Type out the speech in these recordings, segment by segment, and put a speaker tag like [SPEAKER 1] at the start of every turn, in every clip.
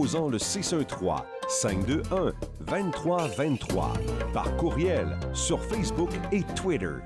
[SPEAKER 1] composant le 613-521-2323, par courriel, sur Facebook et Twitter.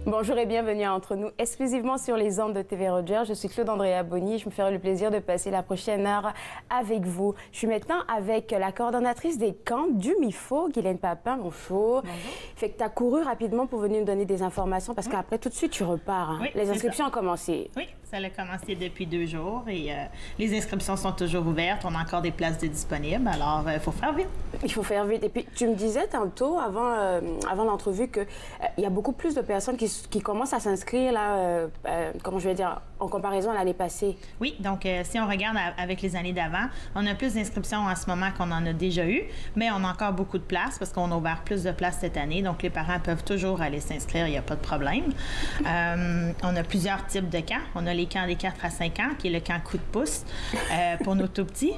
[SPEAKER 2] Bonjour et bienvenue à Entre nous, exclusivement sur les ondes de TV Roger. Je suis Claude-Andrea Bonny. Je me ferai le plaisir de passer la prochaine heure avec vous. Je suis maintenant avec la coordonnatrice des camps du MIFO, Guylaine Papin. Bonjour. Bonjour. Fait que tu as couru rapidement pour venir nous donner des informations parce qu'après, tout de suite, tu repars. Hein?
[SPEAKER 3] Oui,
[SPEAKER 2] les inscriptions ont commencé.
[SPEAKER 3] Oui, ça a commencé depuis 2 jours et les inscriptions sont toujours ouvertes. On a encore des places de disponibles, alors il faut faire vite.
[SPEAKER 2] Il faut faire vite. Et puis, tu me disais tantôt, avant l'entrevue, qu'il y a beaucoup plus de personnes qui commencent à s'inscrire, là, comment je vais dire, en comparaison à l'année passée.
[SPEAKER 3] Oui, donc si on regarde avec les années d'avant, on a plus d'inscriptions en ce moment qu'on en a déjà eu, mais on a encore beaucoup de places parce qu'on a ouvert plus de places cette année, donc les parents peuvent toujours aller s'inscrire, il n'y a pas de problème. On a plusieurs types de camps. On a les camps des 4 à 5 ans, qui est le camp coup de pouce pour nos tout-petits.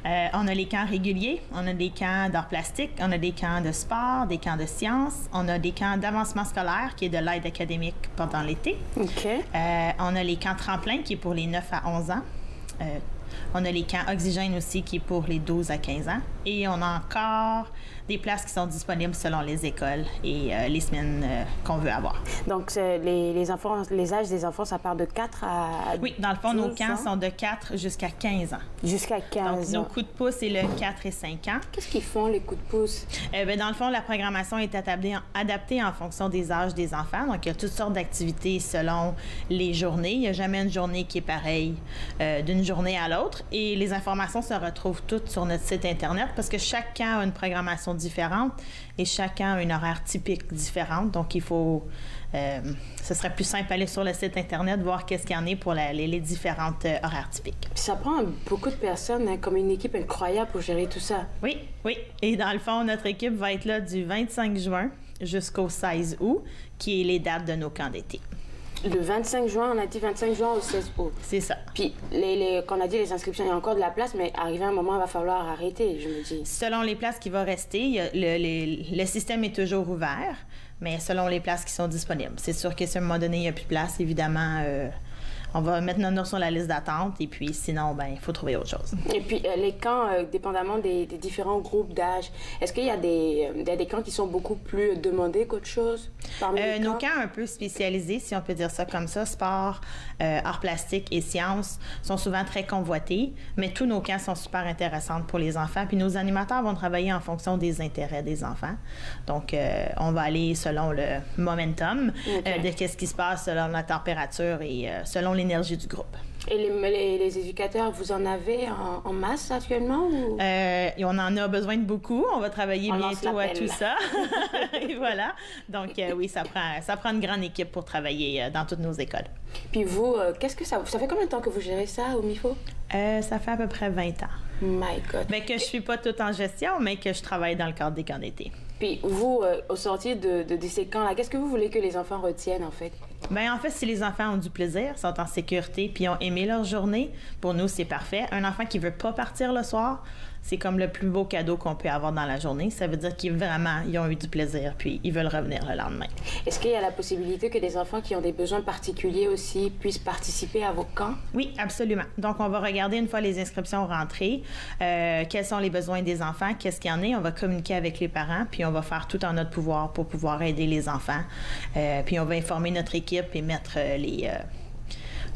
[SPEAKER 3] On a les camps réguliers, on a des camps d'art plastique, on a des camps de sport, des camps de sciences, on a des camps d'avancement scolaire, qui est de l'aide académique pendant l'été.
[SPEAKER 2] OK.
[SPEAKER 3] On a les camps tremplin, qui est pour les 9 à 11 ans. On a les camps oxygène aussi, qui est pour les 12 à 15 ans. Et on a encore des places qui sont disponibles selon les écoles et les semaines qu'on veut avoir.
[SPEAKER 2] Donc, les âges des enfants, ça part de 4 à...
[SPEAKER 3] Oui, dans le fond, nos camps sont de 4 jusqu'à 15 ans.
[SPEAKER 2] Jusqu'à 15 ans.
[SPEAKER 3] Donc, nos coups de pouce, c'est le 4 et 5 ans.
[SPEAKER 2] Qu'est-ce qu'ils font, les coups de pouce?
[SPEAKER 3] Dans le fond, la programmation est adaptée en fonction des âges des enfants. Donc, il y a toutes sortes d'activités selon les journées. Il n'y a jamais une journée qui est pareille d'une journée à l'autre. Et les informations se retrouvent toutes sur notre site Internet parce que chaque camp a une programmation différente et chaque camp a une horaire typique différente. Donc, il faut... ce serait plus simple d'aller sur le site Internet, voir qu'est-ce qu'il y en a pour les différentes horaires typiques.
[SPEAKER 2] Puis ça prend beaucoup de personnes, hein, comme une équipe incroyable pour gérer tout ça.
[SPEAKER 3] Oui, oui. Et dans le fond, notre équipe va être là du 25 juin jusqu'au 16 août, qui est les dates de nos camps d'été.
[SPEAKER 2] Le 25 juin, on a dit 25 juin au 16 août.
[SPEAKER 3] C'est ça.
[SPEAKER 2] Puis, quand on a dit les inscriptions, il y a encore de la place, mais arrivé un moment, il va falloir arrêter, je me dis.
[SPEAKER 3] Selon les places qui vont rester, le système est toujours ouvert, mais selon les places qui sont disponibles. C'est sûr que si à un moment donné, il n'y a plus de place, évidemment, on va mettre notre nom sur la liste d'attente et puis sinon, il faut trouver autre chose.
[SPEAKER 2] Et puis, les camps, dépendamment des différents groupes d'âge, est-ce qu'il y a des camps qui sont beaucoup plus demandés qu'autre chose parmi les
[SPEAKER 3] nos camps un peu spécialisés, si on peut dire ça comme ça, sport, arts plastiques et sciences, sont souvent très convoités, mais tous nos camps sont super intéressants pour les enfants. Puis nos animateurs vont travailler en fonction des intérêts des enfants. Donc, on va aller selon le momentum de qu'est-ce qui se passe selon la température et selon l'énergie du groupe.
[SPEAKER 2] Et les éducateurs, vous en avez en masse actuellement? Ou?
[SPEAKER 3] Et on en a besoin de beaucoup. On va travailler bientôt à tout ça. Et voilà. Donc, oui, ça prend une grande équipe pour travailler dans toutes nos écoles.
[SPEAKER 2] Puis vous, qu'est-ce que ça fait combien de temps que vous gérez ça au MIFO?
[SPEAKER 3] Ça fait à peu près 20 ans.
[SPEAKER 2] My God.
[SPEAKER 3] Mais que je suis pas toute en gestion, mais que je travaille dans le cadre des camps d'été.
[SPEAKER 2] Puis vous, au sortir de ces camps-là, qu'est-ce que vous voulez que les enfants retiennent, en fait?
[SPEAKER 3] En fait, si les enfants ont du plaisir, sont en sécurité, puis ont aimé leur journée, pour nous, c'est parfait. Un enfant qui veut pas partir le soir, c'est comme le plus beau cadeau qu'on peut avoir dans la journée. Ça veut dire qu'ils ont eu du plaisir, puis ils veulent revenir le lendemain. Est-ce
[SPEAKER 2] qu'il y a la possibilité que des enfants qui ont des besoins particuliers aussi puissent participer à vos camps?
[SPEAKER 3] Oui, absolument. Donc, on va regarder une fois les inscriptions rentrées, quels sont les besoins des enfants, qu'est-ce qu'il y en a. On va communiquer avec les parents, puis on va faire tout en notre pouvoir pour pouvoir aider les enfants. Puis on va informer notre équipe et mettre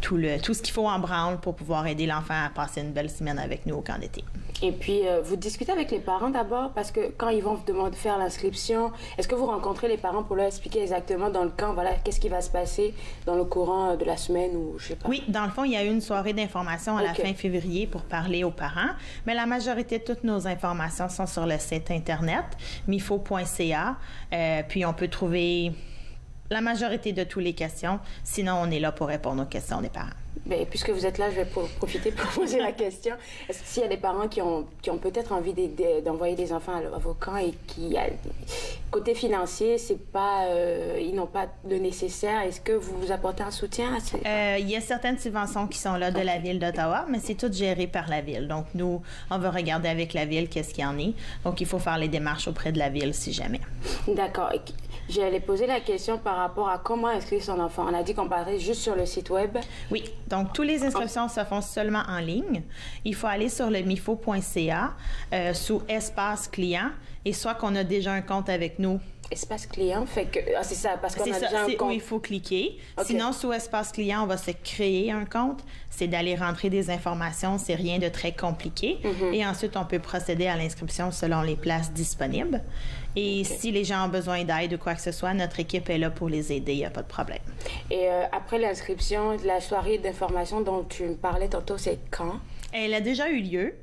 [SPEAKER 3] tout ce qu'il faut en branle pour pouvoir aider l'enfant à passer une belle semaine avec nous au camp d'été.
[SPEAKER 2] Et puis, vous discutez avec les parents d'abord, parce que quand ils vont demander faire l'inscription, est-ce que vous rencontrez les parents pour leur expliquer exactement dans le camp, voilà, qu'est-ce qui va se passer dans le courant de la semaine ou je sais pas?
[SPEAKER 3] Oui, dans le fond, il y a eu une soirée d'information à la fin février pour parler aux parents, mais la majorité de toutes nos informations sont sur le site Internet, mifo.ca, puis on peut trouver la majorité de toutes les questions. Sinon, on est là pour répondre aux questions des parents.
[SPEAKER 2] Bien, puisque vous êtes là, je vais profiter pour poser la question. Est-ce qu'il y a des parents qui ont peut-être envie d'envoyer des enfants à vos camps et qui, côté financier, c'est pas, ils n'ont pas le nécessaire, est-ce que vous vous apportez un soutien à ces...
[SPEAKER 3] Il y a certaines subventions qui sont là de la Ville d'Ottawa, mais c'est tout géré par la Ville. Donc, nous, on va regarder avec la Ville qu'est-ce qu'il y en est. Donc, il faut faire les démarches auprès de la Ville si jamais.
[SPEAKER 2] D'accord. J'allais poser la question par rapport à comment inscrire son enfant. On a dit qu'on parlait juste sur le site web.
[SPEAKER 3] Oui. Donc, toutes les inscriptions se font seulement en ligne. Il faut aller sur le mifo.ca sous espace client et soit qu'on a déjà un compte avec nous.
[SPEAKER 2] Espace client, fait que... Ah, c'est ça, parce qu'on a déjà un compte.
[SPEAKER 3] C'est où il faut cliquer. Okay. Sinon, sous espace client, on va se créer un compte. C'est d'aller rentrer des informations. C'est rien de très compliqué. Et ensuite, on peut procéder à l'inscription selon les places disponibles. Et si les gens ont besoin d'aide ou quoi que ce soit, notre équipe est là pour les aider. Il n'y a pas de problème.
[SPEAKER 2] Et après l'inscription, la soirée d'information dont tu me parlais tantôt, c'est quand? Elle
[SPEAKER 3] a déjà eu lieu.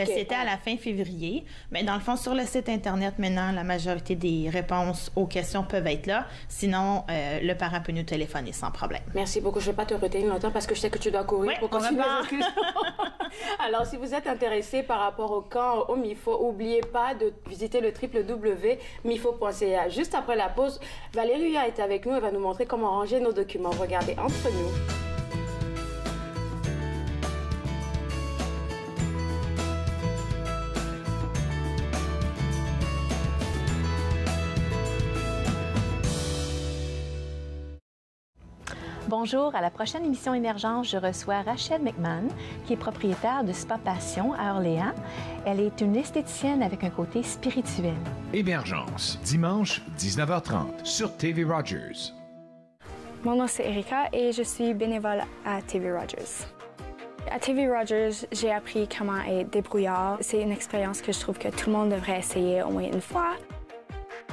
[SPEAKER 3] C'était à la fin février. Mais dans le fond, sur le site Internet, maintenant, la majorité des réponses aux questions peuvent être là. Sinon, le parent peut nous téléphoner sans problème.
[SPEAKER 2] Merci beaucoup. Je ne vais pas te retenir longtemps parce que je sais que tu dois courir pour continuer les inscriptions. Alors, si vous êtes intéressé par rapport au camp au MIFO, n'oubliez pas de visiter le www.mifo.ca. Juste après la pause, Valérie est avec nous et va nous montrer comment ranger nos documents. Regardez entre nous.
[SPEAKER 4] Bonjour, à la prochaine émission Émergence, je reçois Rachel McMahon, qui est propriétaire de Spa Passion à Orléans. Elle est une esthéticienne avec un côté spirituel.
[SPEAKER 1] Émergence, dimanche, 19h30, sur TV Rogers.
[SPEAKER 5] Mon nom, c'est Erika et je suis bénévole à TV Rogers. À TV Rogers, j'ai appris comment être débrouillard. C'est une expérience que je trouve que tout le monde devrait essayer au moins une fois.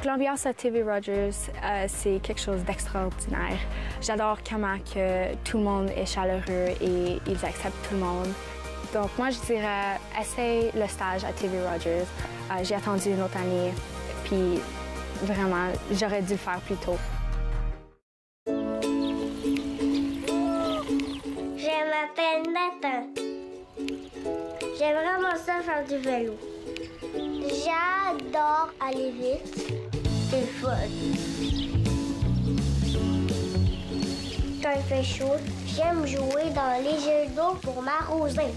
[SPEAKER 5] L'ambiance à TV Rogers, c'est quelque chose d'extraordinaire. J'adore comment que tout le monde est chaleureux et ils acceptent tout le monde. Donc moi, je dirais, essaye le stage à TV Rogers. J'ai attendu une autre année, puis vraiment, j'aurais dû le faire plus tôt.
[SPEAKER 6] Je m'appelle Nathan. J'aime vraiment ça faire du vélo. J'adore aller vite. C'est le fun. Quand il fait chaud, j'aime jouer dans les jets d'eau pour m'arroser.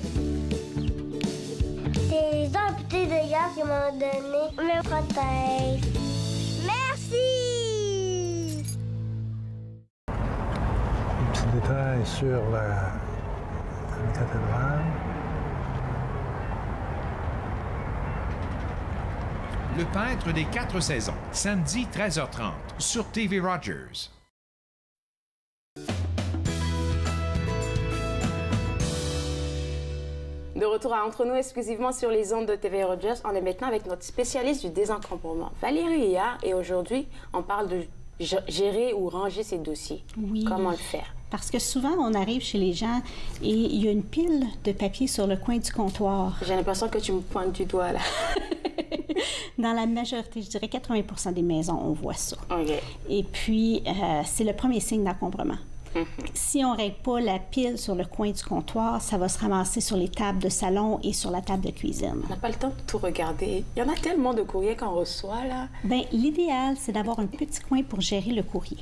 [SPEAKER 6] C'est les amputés de gaz qui m'ont donné mes prothèses. Merci!
[SPEAKER 7] Un petit détail sur la cathédrale.
[SPEAKER 1] Le peintre des 4 saisons, samedi 13h30, sur TV Rogers.
[SPEAKER 2] De retour à Entre nous, exclusivement sur les ondes de TV Rogers, on est maintenant avec notre spécialiste du désencombrement, Valérie Hillard, et aujourd'hui, on parle de gérer ou ranger ses dossiers.
[SPEAKER 8] Oui.
[SPEAKER 2] Comment le faire?
[SPEAKER 8] Parce que souvent, on arrive chez les gens et il y a une pile de papier sur le coin du comptoir.
[SPEAKER 2] J'ai l'impression que tu me pointes du doigt, là.
[SPEAKER 8] Dans la majorité, je dirais 80% des maisons, on voit ça.
[SPEAKER 2] Okay.
[SPEAKER 8] Et puis, c'est le premier signe d'encombrement. Si on ne règle pas la pile sur le coin du comptoir, ça va se ramasser sur les tables de salon et sur la table de cuisine.
[SPEAKER 2] On n'a pas le temps de tout regarder. Il y en a tellement de courriers qu'on reçoit, là.
[SPEAKER 8] Bien, l'idéal, c'est d'avoir un petit coin pour gérer le courrier.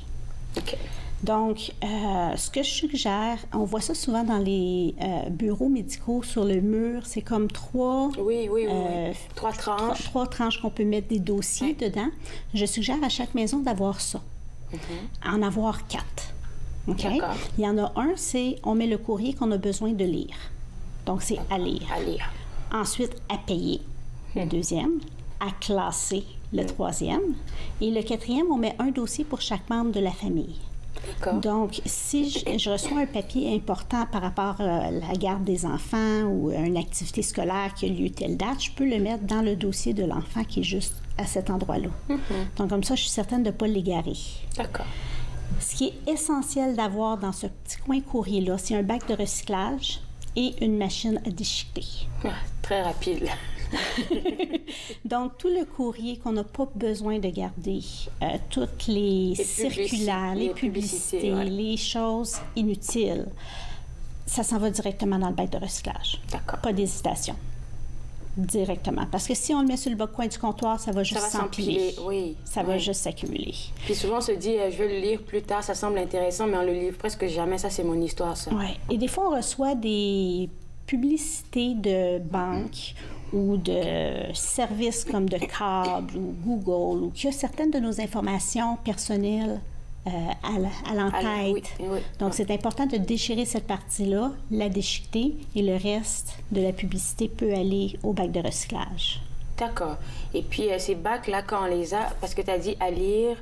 [SPEAKER 2] OK.
[SPEAKER 8] Donc, ce que je suggère, on voit ça souvent dans les bureaux médicaux sur le mur, c'est comme trois...
[SPEAKER 2] Oui. Trois tranches.
[SPEAKER 8] Trois tranches qu'on peut mettre des dossiers dedans. Je suggère à chaque maison d'avoir ça. En avoir 4. Okay? Il y en a un, c'est on met le courrier qu'on a besoin de lire. Donc, c'est à lire.
[SPEAKER 2] À lire.
[SPEAKER 8] Ensuite, à payer, le deuxième. À classer, le troisième. Et le quatrième, on met un dossier pour chaque membre de la famille. Donc, si je reçois un papier important par rapport à la garde des enfants ou à une activité scolaire qui a lieu telle date, je peux le mettre dans le dossier de l'enfant qui est juste à cet endroit-là. Donc, comme ça, je suis certaine de ne pas l'égarer.
[SPEAKER 2] D'accord.
[SPEAKER 8] Ce qui est essentiel d'avoir dans ce petit coin courrier-là, c'est un bac de recyclage et une machine à déchiqueter.
[SPEAKER 2] Très rapide.
[SPEAKER 8] Donc, tout le courrier qu'on n'a pas besoin de garder, toutes les circulaires, les publicités,
[SPEAKER 2] ouais.
[SPEAKER 8] les choses inutiles, ça s'en va directement dans le bac de recyclage.
[SPEAKER 2] D'accord.
[SPEAKER 8] Pas d'hésitation. Directement. Parce que si on le met sur le bas coin du comptoir, ça va juste s'empiler.
[SPEAKER 2] Oui.
[SPEAKER 8] Ça va juste s'accumuler.
[SPEAKER 2] Puis souvent, on se dit, je vais le lire plus tard, ça semble intéressant, mais on le livre presque jamais. Ça, c'est mon histoire, ça.
[SPEAKER 8] Oui. Et des fois, on reçoit des publicités de banques ou de services comme de câble ou Google, ou qui a certaines de nos informations personnelles à l'entête.
[SPEAKER 2] Oui, oui.
[SPEAKER 8] Donc, c'est important de déchirer cette partie-là, la déchiqueter, et le reste de la publicité peut aller au bac de recyclage.
[SPEAKER 2] D'accord. Et puis, ces bacs-là, quand on les a, parce que tu as dit à lire,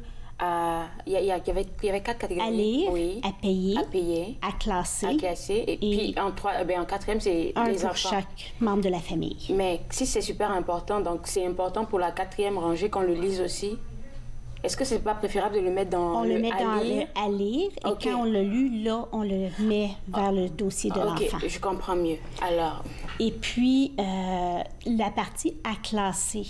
[SPEAKER 2] il y avait 4 catégories.
[SPEAKER 8] À lire,
[SPEAKER 2] oui.
[SPEAKER 8] à payer, à classer.
[SPEAKER 2] À classer. Et puis, en 4e, c'est
[SPEAKER 8] un
[SPEAKER 2] les
[SPEAKER 8] pour
[SPEAKER 2] enfants.
[SPEAKER 8] chaque membre de la famille.
[SPEAKER 2] Mais si c'est super important, donc c'est important pour la 4e rangée qu'on le lise aussi. Est-ce que c'est pas préférable de le mettre dans
[SPEAKER 8] on le met dans le à lire, et
[SPEAKER 2] okay.
[SPEAKER 8] quand on l'a lu, là, on le met vers le dossier de l'enfant.
[SPEAKER 2] OK, je comprends mieux. Alors...
[SPEAKER 8] Et puis, la partie à classer,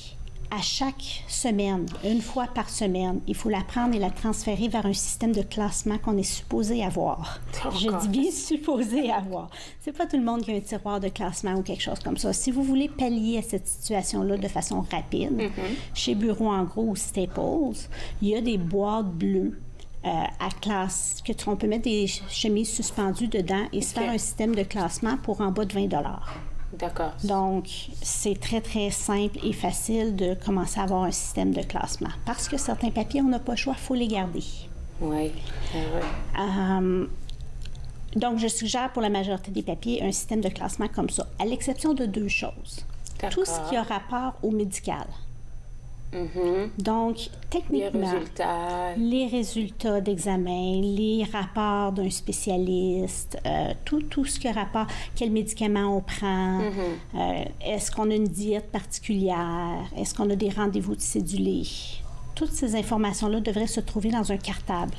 [SPEAKER 8] à chaque semaine, une fois par semaine, il faut la prendre et la transférer vers un système de classement qu'on est supposé avoir. Je dis bien supposé avoir. C'est pas tout le monde qui a un tiroir de classement ou quelque chose comme ça. Si vous voulez pallier à cette situation-là de façon rapide, chez Bureau en gros ou Staples, il y a des boîtes bleues à classe, qu'on peut mettre des chemises suspendues dedans et se faire un système de classement pour en bas de 20 $.
[SPEAKER 2] D'accord.
[SPEAKER 8] Donc, c'est très, très simple et facile de commencer à avoir un système de classement. Parce que certains papiers, on n'a pas le choix, il faut les garder.
[SPEAKER 2] Oui, c'est vrai.
[SPEAKER 8] Donc, je suggère pour la majorité des papiers un système de classement comme ça, à l'exception de 2 choses. Tout ce qui a rapport au médical. Donc, techniquement, les résultats d'examen, les rapports d'un spécialiste, tout ce qui a rapport, quel médicament on prend, est-ce qu'on a une diète particulière, est-ce qu'on a des rendez-vous de cédulés. Toutes ces informations-là devraient se trouver dans un cartable.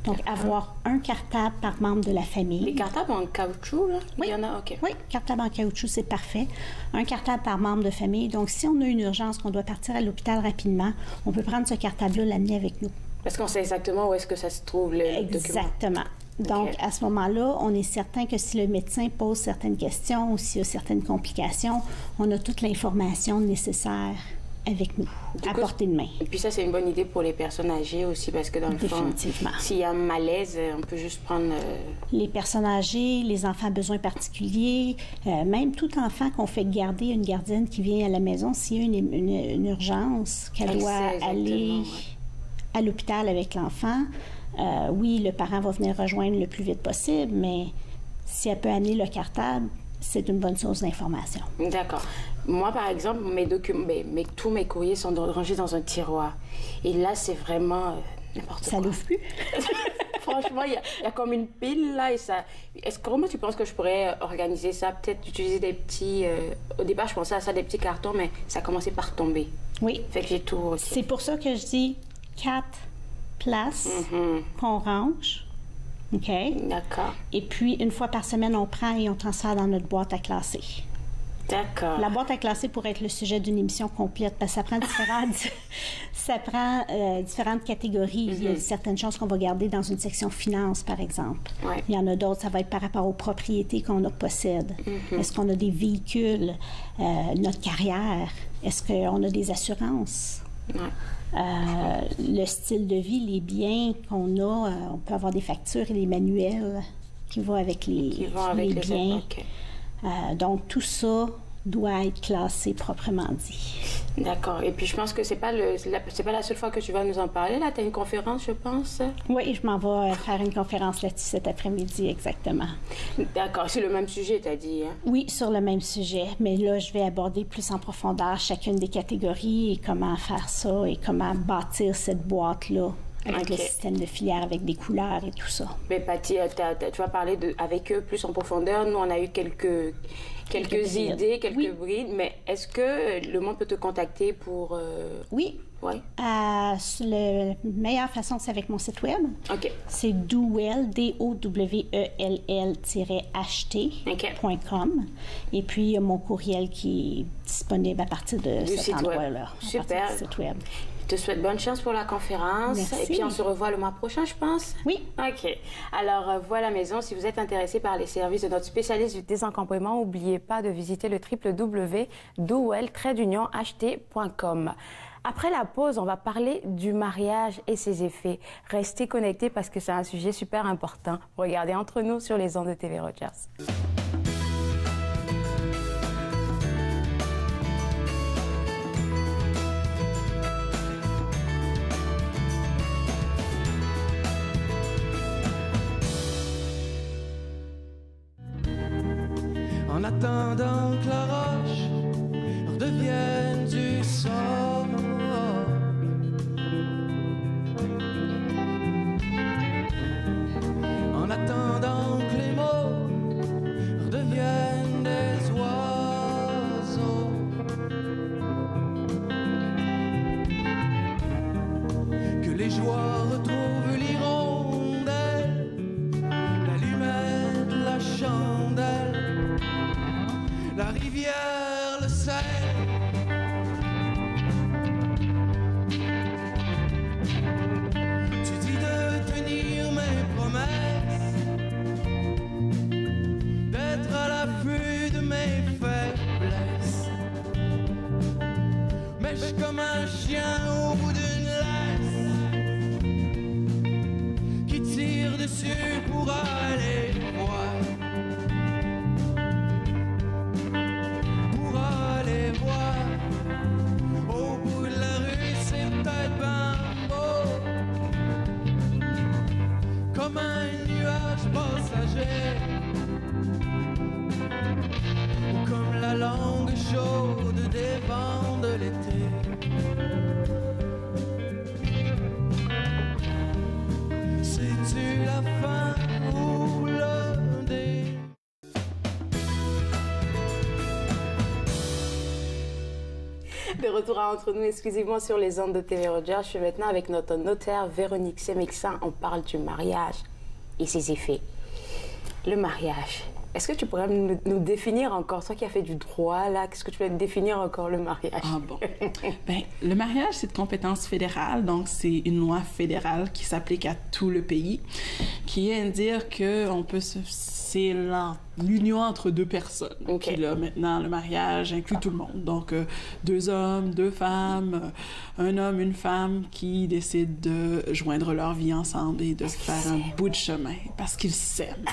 [SPEAKER 8] Donc, avoir un cartable par membre de la famille.
[SPEAKER 2] Les cartables en caoutchouc, là?
[SPEAKER 8] Oui.
[SPEAKER 2] Il y en a, OK.
[SPEAKER 8] Oui, cartable en caoutchouc, c'est parfait. Un cartable par membre de famille. Donc, si on a une urgence, qu'on doit partir à l'hôpital rapidement, on peut prendre ce cartable-là, l'amener avec nous.
[SPEAKER 2] Parce qu'on sait exactement où est-ce que ça se trouve, le document.
[SPEAKER 8] Exactement. Donc, à ce moment-là, on est certain que si le médecin pose certaines questions ou s'il y a certaines complications, on a toute l'information nécessaire avec nous, à portée de main.
[SPEAKER 2] Et puis ça, c'est une bonne idée pour les personnes âgées aussi, parce que dans le fond, s'il y a un malaise, on peut juste prendre...
[SPEAKER 8] Les personnes âgées, les enfants à besoins particuliers, même tout enfant qu'on fait garder, une gardienne qui vient à la maison, s'il y a une urgence, qu'elle doit aller à l'hôpital avec l'enfant, oui, le parent va venir rejoindre le plus vite possible, mais si elle peut amener le cartable, c'est une bonne source d'information. D'accord.
[SPEAKER 2] Moi, par exemple, tous mes courriers sont rangés dans un tiroir. Et là, c'est vraiment n'importe quoi.
[SPEAKER 8] Ça l'ouvre plus?
[SPEAKER 2] Franchement, il y a comme une pile là et ça... Comment tu penses que je pourrais organiser ça? Peut-être utiliser des petits... Au départ, je pensais à ça, des petits cartons, mais ça a commencé par tomber.
[SPEAKER 8] Oui.
[SPEAKER 2] Fait que j'ai tout...
[SPEAKER 8] C'est pour ça que je dis 4 places qu'on range. OK?
[SPEAKER 2] D'accord.
[SPEAKER 8] Et puis, une fois par semaine, on prend et on transfère dans notre boîte à classer.
[SPEAKER 2] D'accord.
[SPEAKER 8] La boîte à classer pourrait être le sujet d'une émission complète parce que ça prend différentes catégories. Il y a certaines choses qu'on va garder dans une section finance, par exemple.
[SPEAKER 2] Ouais.
[SPEAKER 8] Il y en a d'autres, ça va être par rapport aux propriétés qu'on possède. Est-ce qu'on a des véhicules? Notre carrière? Est-ce qu'on a des assurances? Le style de vie, les biens qu'on a, on peut avoir des factures et des manuels qui vont avec les biens. Okay. Donc, tout ça doit être classé proprement dit.
[SPEAKER 2] D'accord. Et puis, je pense que c'est pas la seule fois que tu vas nous en parler. Là, tu as une conférence, je pense.
[SPEAKER 8] Oui, je m'en vais faire une conférence là-dessus cet après-midi, exactement.
[SPEAKER 2] D'accord. C'est le même sujet, tu as dit, hein?
[SPEAKER 8] Oui, sur le même sujet. Mais là, je vais aborder plus en profondeur chacune des catégories et comment faire ça et comment bâtir cette boîte-là avec le système de filière, avec des couleurs et tout ça.
[SPEAKER 2] Mais Patty, tu vas parler avec eux plus en profondeur. Nous, on a eu quelques idées, quelques brides, mais est-ce que le monde peut te contacter pour...
[SPEAKER 8] Oui.
[SPEAKER 2] Ouais.
[SPEAKER 8] La meilleure façon, c'est avec mon site web.
[SPEAKER 2] OK.
[SPEAKER 8] C'est Dowell, dowell-ht.com. Et puis, il y a mon courriel qui est disponible à partir de cet endroit-là.
[SPEAKER 2] Super.
[SPEAKER 8] Site web.
[SPEAKER 2] Je te souhaite bonne chance pour la conférence.
[SPEAKER 8] Merci.
[SPEAKER 2] Et puis, on se revoit le mois prochain, je pense.
[SPEAKER 8] Oui.
[SPEAKER 2] OK. Alors, voilà, maison, si vous êtes intéressé par les services de notre spécialiste du désencombrement, n'oubliez pas de visiter le www.dowell-ht.com. Après la pause, on va parler du mariage et ses effets. Restez connectés parce que c'est un sujet super important. Regardez Entre nous sur les ondes de TV Rogers.
[SPEAKER 9] En attendant que la roche redevienne du sol. En attendant que les mots redeviennent des oiseaux. Que les joies retrouvent l'hirondelle, l'allumette, la chandelle, la rivière, le sel. Tu dis de tenir mes promesses, d'être à l'affût de mes faiblesses. Mais je suis comme un chien au bout d'une laisse qui tire dessus pour aller voir. Au bout de la rue, c'est peut-être ben beau, comme un nuage passager, ou comme la langue chaude des vents de l'été. C'est-tu la fin ou le début?
[SPEAKER 2] De retour à Entre nous, exclusivement sur les ondes de TV Rogers. Je suis maintenant avec notre notaire Véronique Semexin. On parle du mariage et ses effets. Le mariage. Est-ce que tu pourrais nous définir encore, toi qui as fait du droit, là, qu'est-ce que tu veux définir encore le mariage?
[SPEAKER 10] Ah bon. Bien, le mariage, c'est de compétence fédérale, donc c'est une loi fédérale qui s'applique à tout le pays, qui vient dire que c'est l'union entre deux personnes.
[SPEAKER 2] Okay.
[SPEAKER 10] Puis là, maintenant, le mariage inclut tout le monde. Donc, 2 hommes, 2 femmes, un homme, une femme qui décident de joindre leur vie ensemble et de faire un bout de chemin parce qu'ils s'aiment.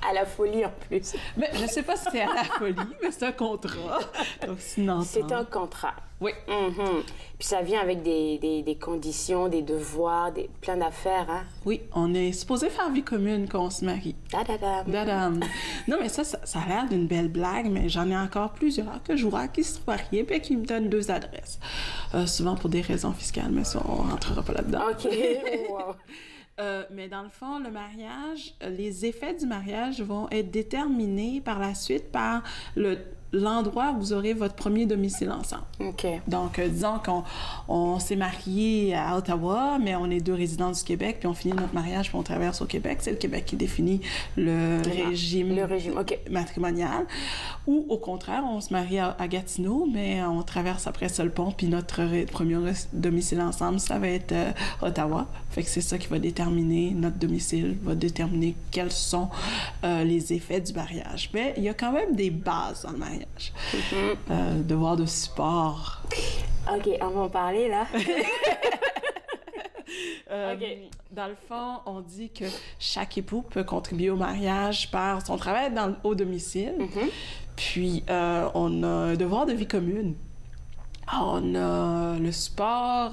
[SPEAKER 2] À la folie en plus.
[SPEAKER 10] Mais je ne sais pas si c'est à la folie, mais c'est un contrat. Donc,
[SPEAKER 2] c'est un contrat.
[SPEAKER 10] Oui.
[SPEAKER 2] Puis ça vient avec des conditions, des devoirs, plein d'affaires, hein?
[SPEAKER 10] Oui, on est supposé faire vie commune quand on se marie.
[SPEAKER 2] Dadadam.
[SPEAKER 10] Non, mais ça a l'air d'une belle blague, mais j'en ai encore plusieurs que je vois qui se marient et qui me donnent 2 adresses. Souvent pour des raisons fiscales, mais ça, on ne rentrera pas là-dedans.
[SPEAKER 2] OK. Wow.
[SPEAKER 10] Mais dans le fond, le mariage, les effets du mariage vont être déterminés par la suite par l'endroit où vous aurez votre premier domicile ensemble.
[SPEAKER 2] OK.
[SPEAKER 10] Donc, disons qu'on s'est mariés à Ottawa, mais on est 2 résidents du Québec, puis on finit notre mariage, puis on traverse au Québec. C'est le Québec qui définit le régime
[SPEAKER 2] OK.
[SPEAKER 10] matrimonial. Ou, au contraire, on se marie à Gatineau, mais on traverse après ça le pont, puis notre premier domicile ensemble, ça va être Ottawa. Fait que c'est ça qui va déterminer notre domicile, va déterminer quels sont les effets du mariage. Mais il y a quand même des bases dans le mariage. Devoir de support.
[SPEAKER 2] OK, on va en parler, là.
[SPEAKER 10] Okay. Dans le fond, on dit que chaque époux peut contribuer au mariage par son travail au domicile. Puis, on a un devoir de vie commune. on a le support,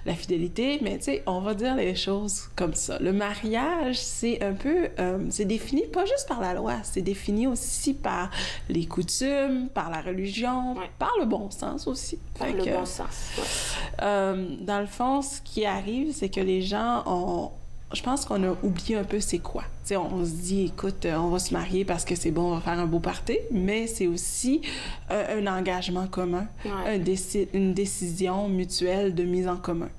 [SPEAKER 10] la fidélité, mais tu sais, on va dire les choses comme ça. Le mariage, c'est un peu, c'est défini pas juste par la loi, c'est défini aussi par les coutumes, par la religion, par le bon sens aussi.
[SPEAKER 2] Par le bon sens,
[SPEAKER 10] dans le fond, ce qui arrive, c'est que les gens ont... Je pense qu'on a oublié un peu c'est quoi. T'sais, on se dit, écoute, on va se marier parce que c'est bon, on va faire un beau party, mais c'est aussi un engagement commun, une décision mutuelle de mise en commun.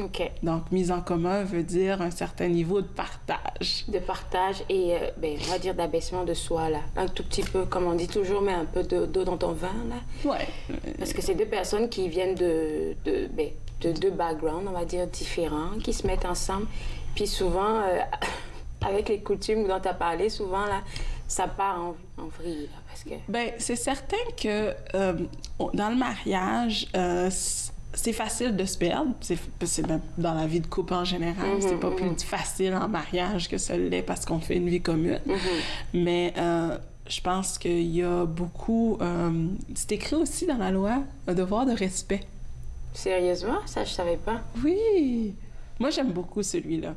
[SPEAKER 2] OK.
[SPEAKER 10] Donc, mise en commun veut dire un certain niveau de partage.
[SPEAKER 2] De partage et, on va dire, d'abaissement de soi, là. Un tout petit peu, comme on dit toujours, mais un peu d'eau dans ton vin, là.
[SPEAKER 10] Ouais.
[SPEAKER 2] Parce que c'est deux personnes qui viennent de deux backgrounds, on va dire, différents, qui se mettent ensemble. Puis souvent, avec les coutumes dont tu as parlé, souvent, là, ça part en vrille, là, parce que...
[SPEAKER 10] Bien, c'est certain que dans le mariage, c'est facile de se perdre. C'est même dans la vie de couple en général. C'est pas plus facile en mariage que ça l'est parce qu'on fait une vie commune. Mais je pense qu'il y a beaucoup... c'est écrit aussi dans la loi, un devoir de respect.
[SPEAKER 2] Sérieusement? Ça, je savais pas.
[SPEAKER 10] Oui! Moi, j'aime beaucoup celui-là.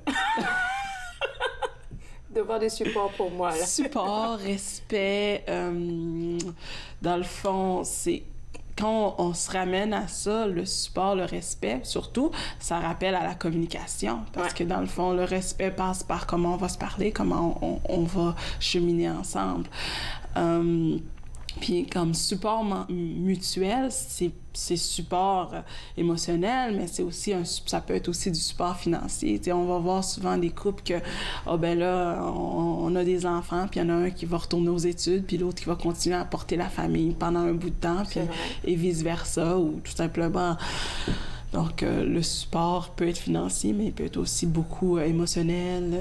[SPEAKER 2] Devoir de support pour moi, là.
[SPEAKER 10] Support, respect. Dans le fond, c'est... Quand on se ramène à ça, le support, le respect, surtout, ça rappelle à la communication. Parce que, dans le fond, le respect passe par comment on va se parler, comment on va cheminer ensemble. Puis comme support mutuel, c'est support émotionnel, mais c'est aussi ça peut être aussi du support financier. T'sais, on va voir souvent des couples que, ben là, on a des enfants, puis il y en a un qui va retourner aux études, puis l'autre qui va continuer à porter la famille pendant un bout de temps, puis, et vice-versa, ou tout simplement... Donc, le support peut être financier, mais il peut être aussi beaucoup émotionnel,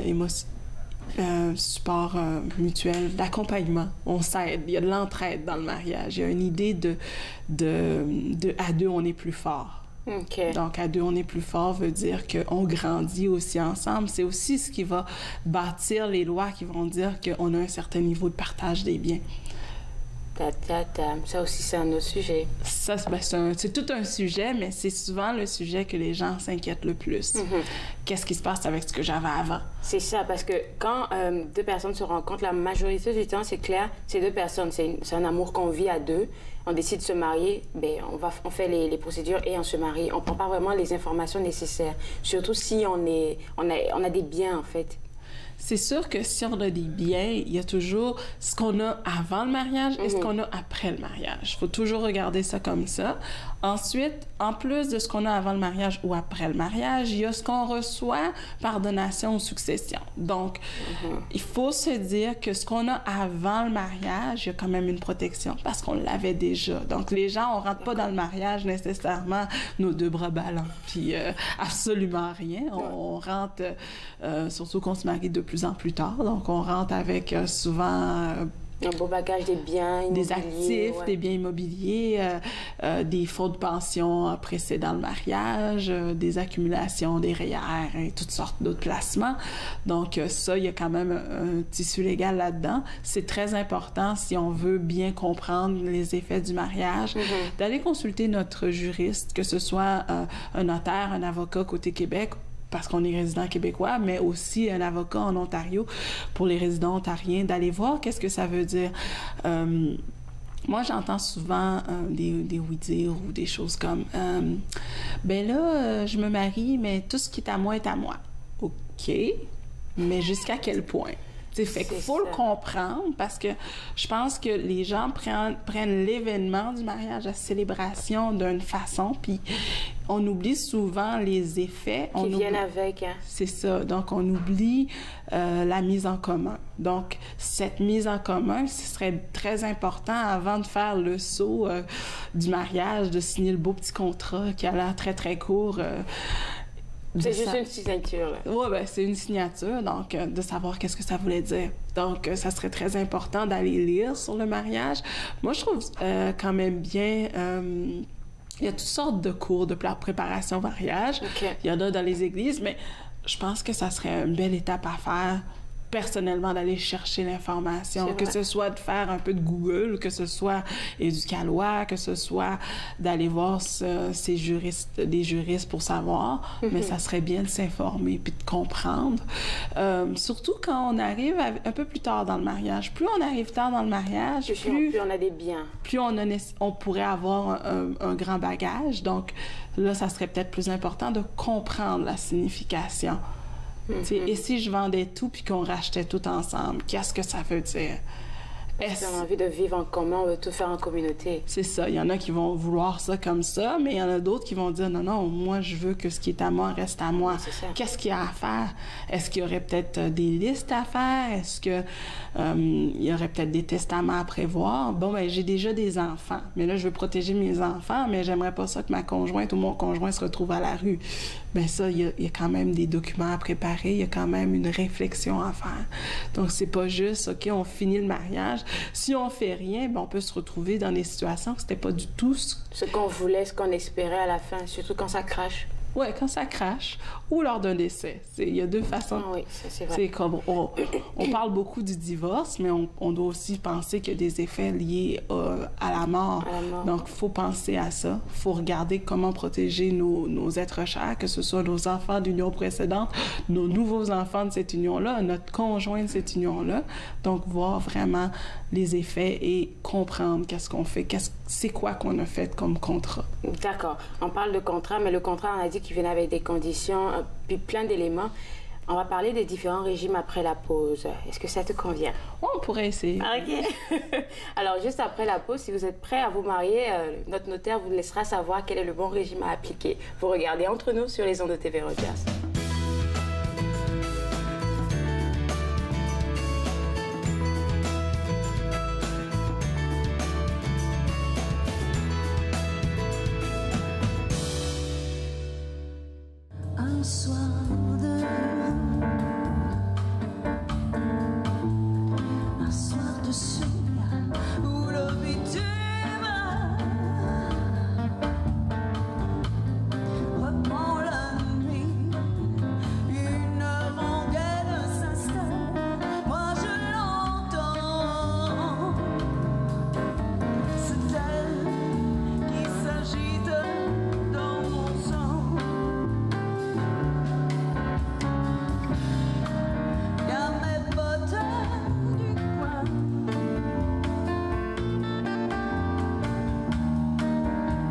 [SPEAKER 10] support mutuel, d'accompagnement. On s'aide. Il y a de l'entraide dans le mariage. Il y a une idée de à deux, on est plus fort.
[SPEAKER 2] Okay.
[SPEAKER 10] Donc, à deux, on est plus fort veut dire qu'on grandit aussi ensemble. C'est aussi ce qui va bâtir les lois qui vont dire qu'on a un certain niveau de partage des biens.
[SPEAKER 2] Ça aussi, c'est un autre sujet.
[SPEAKER 10] Ça, c'est tout un sujet, mais c'est souvent le sujet que les gens s'inquiètent le plus. Qu'est-ce qui se passe avec ce que j'avais avant? C'est
[SPEAKER 2] ça, parce que quand deux personnes se rencontrent, la majorité du temps, c'est clair, c'est deux personnes. C'est un amour qu'on vit à deux. On décide de se marier, on fait les procédures et on se marie. On ne prend pas vraiment les informations nécessaires, surtout si on a des biens, en fait.
[SPEAKER 10] C'est sûr que si on a des biens, il y a toujours ce qu'on a avant le mariage et ce qu'on a après le mariage. Il faut toujours regarder ça comme ça. Ensuite, en plus de ce qu'on a avant le mariage ou après le mariage, il y a ce qu'on reçoit par donation ou succession. Donc, il faut se dire que ce qu'on a avant le mariage, il y a quand même une protection parce qu'on l'avait déjà. Donc, les gens, on rentre pas dans le mariage nécessairement nos deux bras ballants, puis absolument rien. On rentre, surtout qu'on se marie de plus en plus tard, donc on rentre avec souvent...
[SPEAKER 2] un beau bagage des biens immobiliers.
[SPEAKER 10] Des actifs, des biens immobiliers, des fonds de pension précédant le mariage, des accumulations, des REER et toutes sortes d'autres placements. Donc ça, il y a quand même un tissu légal là-dedans. C'est très important si on veut bien comprendre les effets du mariage, d'aller consulter notre juriste, que ce soit un notaire, un avocat côté Québec, parce qu'on est résident québécois, mais aussi un avocat en Ontario pour les résidents ontariens, d'aller voir qu'est-ce que ça veut dire. Moi, j'entends souvent des oui-dire ou des choses comme « ben là, je me marie, mais tout ce qui est à moi est à moi. » OK, mais jusqu'à quel point? Fait qu'il faut le comprendre parce que je pense que les gens prennent l'événement du mariage, la célébration d'une façon, puis on oublie souvent les effets.
[SPEAKER 2] Qui viennent avec. Hein?
[SPEAKER 10] C'est ça. Donc, on oublie la mise en commun. Donc, cette mise en commun, ce serait très important avant de faire le saut du mariage, de signer le beau petit contrat qui a l'air très, très court.
[SPEAKER 2] C'est juste une signature, là.
[SPEAKER 10] Oui, ben c'est une signature, donc de savoir qu'est-ce que ça voulait dire. Donc, ça serait très important d'aller lire sur le mariage. Moi, je trouve quand même bien... il y a toutes sortes de cours de préparation au mariage. Il y en a dans les églises, mais je pense que ça serait une belle étape à faire personnellement d'aller chercher l'information, que ce soit de faire un peu de Google, que ce soit Éducalois, que ce soit d'aller voir des juristes pour savoir, mais ça serait bien de s'informer puis de comprendre. Surtout quand on arrive un peu plus tard dans le mariage. Plus on arrive tard dans le mariage, plus
[SPEAKER 2] on a des biens.
[SPEAKER 10] Plus on pourrait avoir un grand bagage. Donc là, ça serait peut-être plus important de comprendre la signification. Et si je vendais tout puis qu'on rachetait tout ensemble, qu'est-ce que ça veut dire?
[SPEAKER 2] Est-ce qu'on a envie de vivre en commun, on veut tout faire en communauté?
[SPEAKER 10] C'est ça. Il y en a qui vont vouloir ça comme ça, mais il y en a d'autres qui vont dire non, non, moi, je veux que ce qui est à moi reste à moi. Qu'est-ce qu'il y a à faire? Est-ce qu'il y aurait peut-être des listes à faire? Est-ce qu'il y aurait peut-être des testaments à prévoir? Bon, ben j'ai déjà des enfants, mais là, je veux protéger mes enfants, mais j'aimerais pas ça que ma conjointe ou mon conjoint se retrouve à la rue. Bien ça, il y a quand même des documents à préparer, il y a quand même une réflexion à faire. Donc, c'est pas juste, OK, on finit le mariage. Si on fait rien, ben, on peut se retrouver dans des situations que c'était pas du tout
[SPEAKER 2] ce qu'on voulait, ce qu'on espérait à la fin, surtout quand ça crache.
[SPEAKER 10] Oui, quand ça crache ou lors d'un décès. Il y a deux façons.
[SPEAKER 2] Oui, c'est vrai.
[SPEAKER 10] C'est comme on parle beaucoup du divorce, mais on doit aussi penser qu'il y a des effets liés à la mort. Donc, il faut penser à ça. Il faut regarder comment protéger nos êtres chers, que ce soit nos enfants d'union précédente, nos nouveaux enfants de cette union-là, notre conjoint de cette union-là. Donc, voir vraiment les effets et comprendre qu'est-ce qu'on fait, c'est quoi qu'on a fait comme contrat.
[SPEAKER 2] D'accord. On parle de contrat, mais le contrat, on a dit qu'il venait avec des conditions, puis plein d'éléments. On va parler des différents régimes après la pause. Est-ce que ça te convient?
[SPEAKER 10] On pourrait essayer.
[SPEAKER 2] OK. Alors, juste après la pause, si vous êtes prêts à vous marier, notre notaire vous laissera savoir quel est le bon régime à appliquer. Vous regardez Entre nous sur les ondes de TV Rogers.
[SPEAKER 9] Un soir de soleil où l'eau reprend la nuit, une rengaine s'installe, moi je l'entends. C'est elle qui s'agite dans mon sang. Car mes potes du coin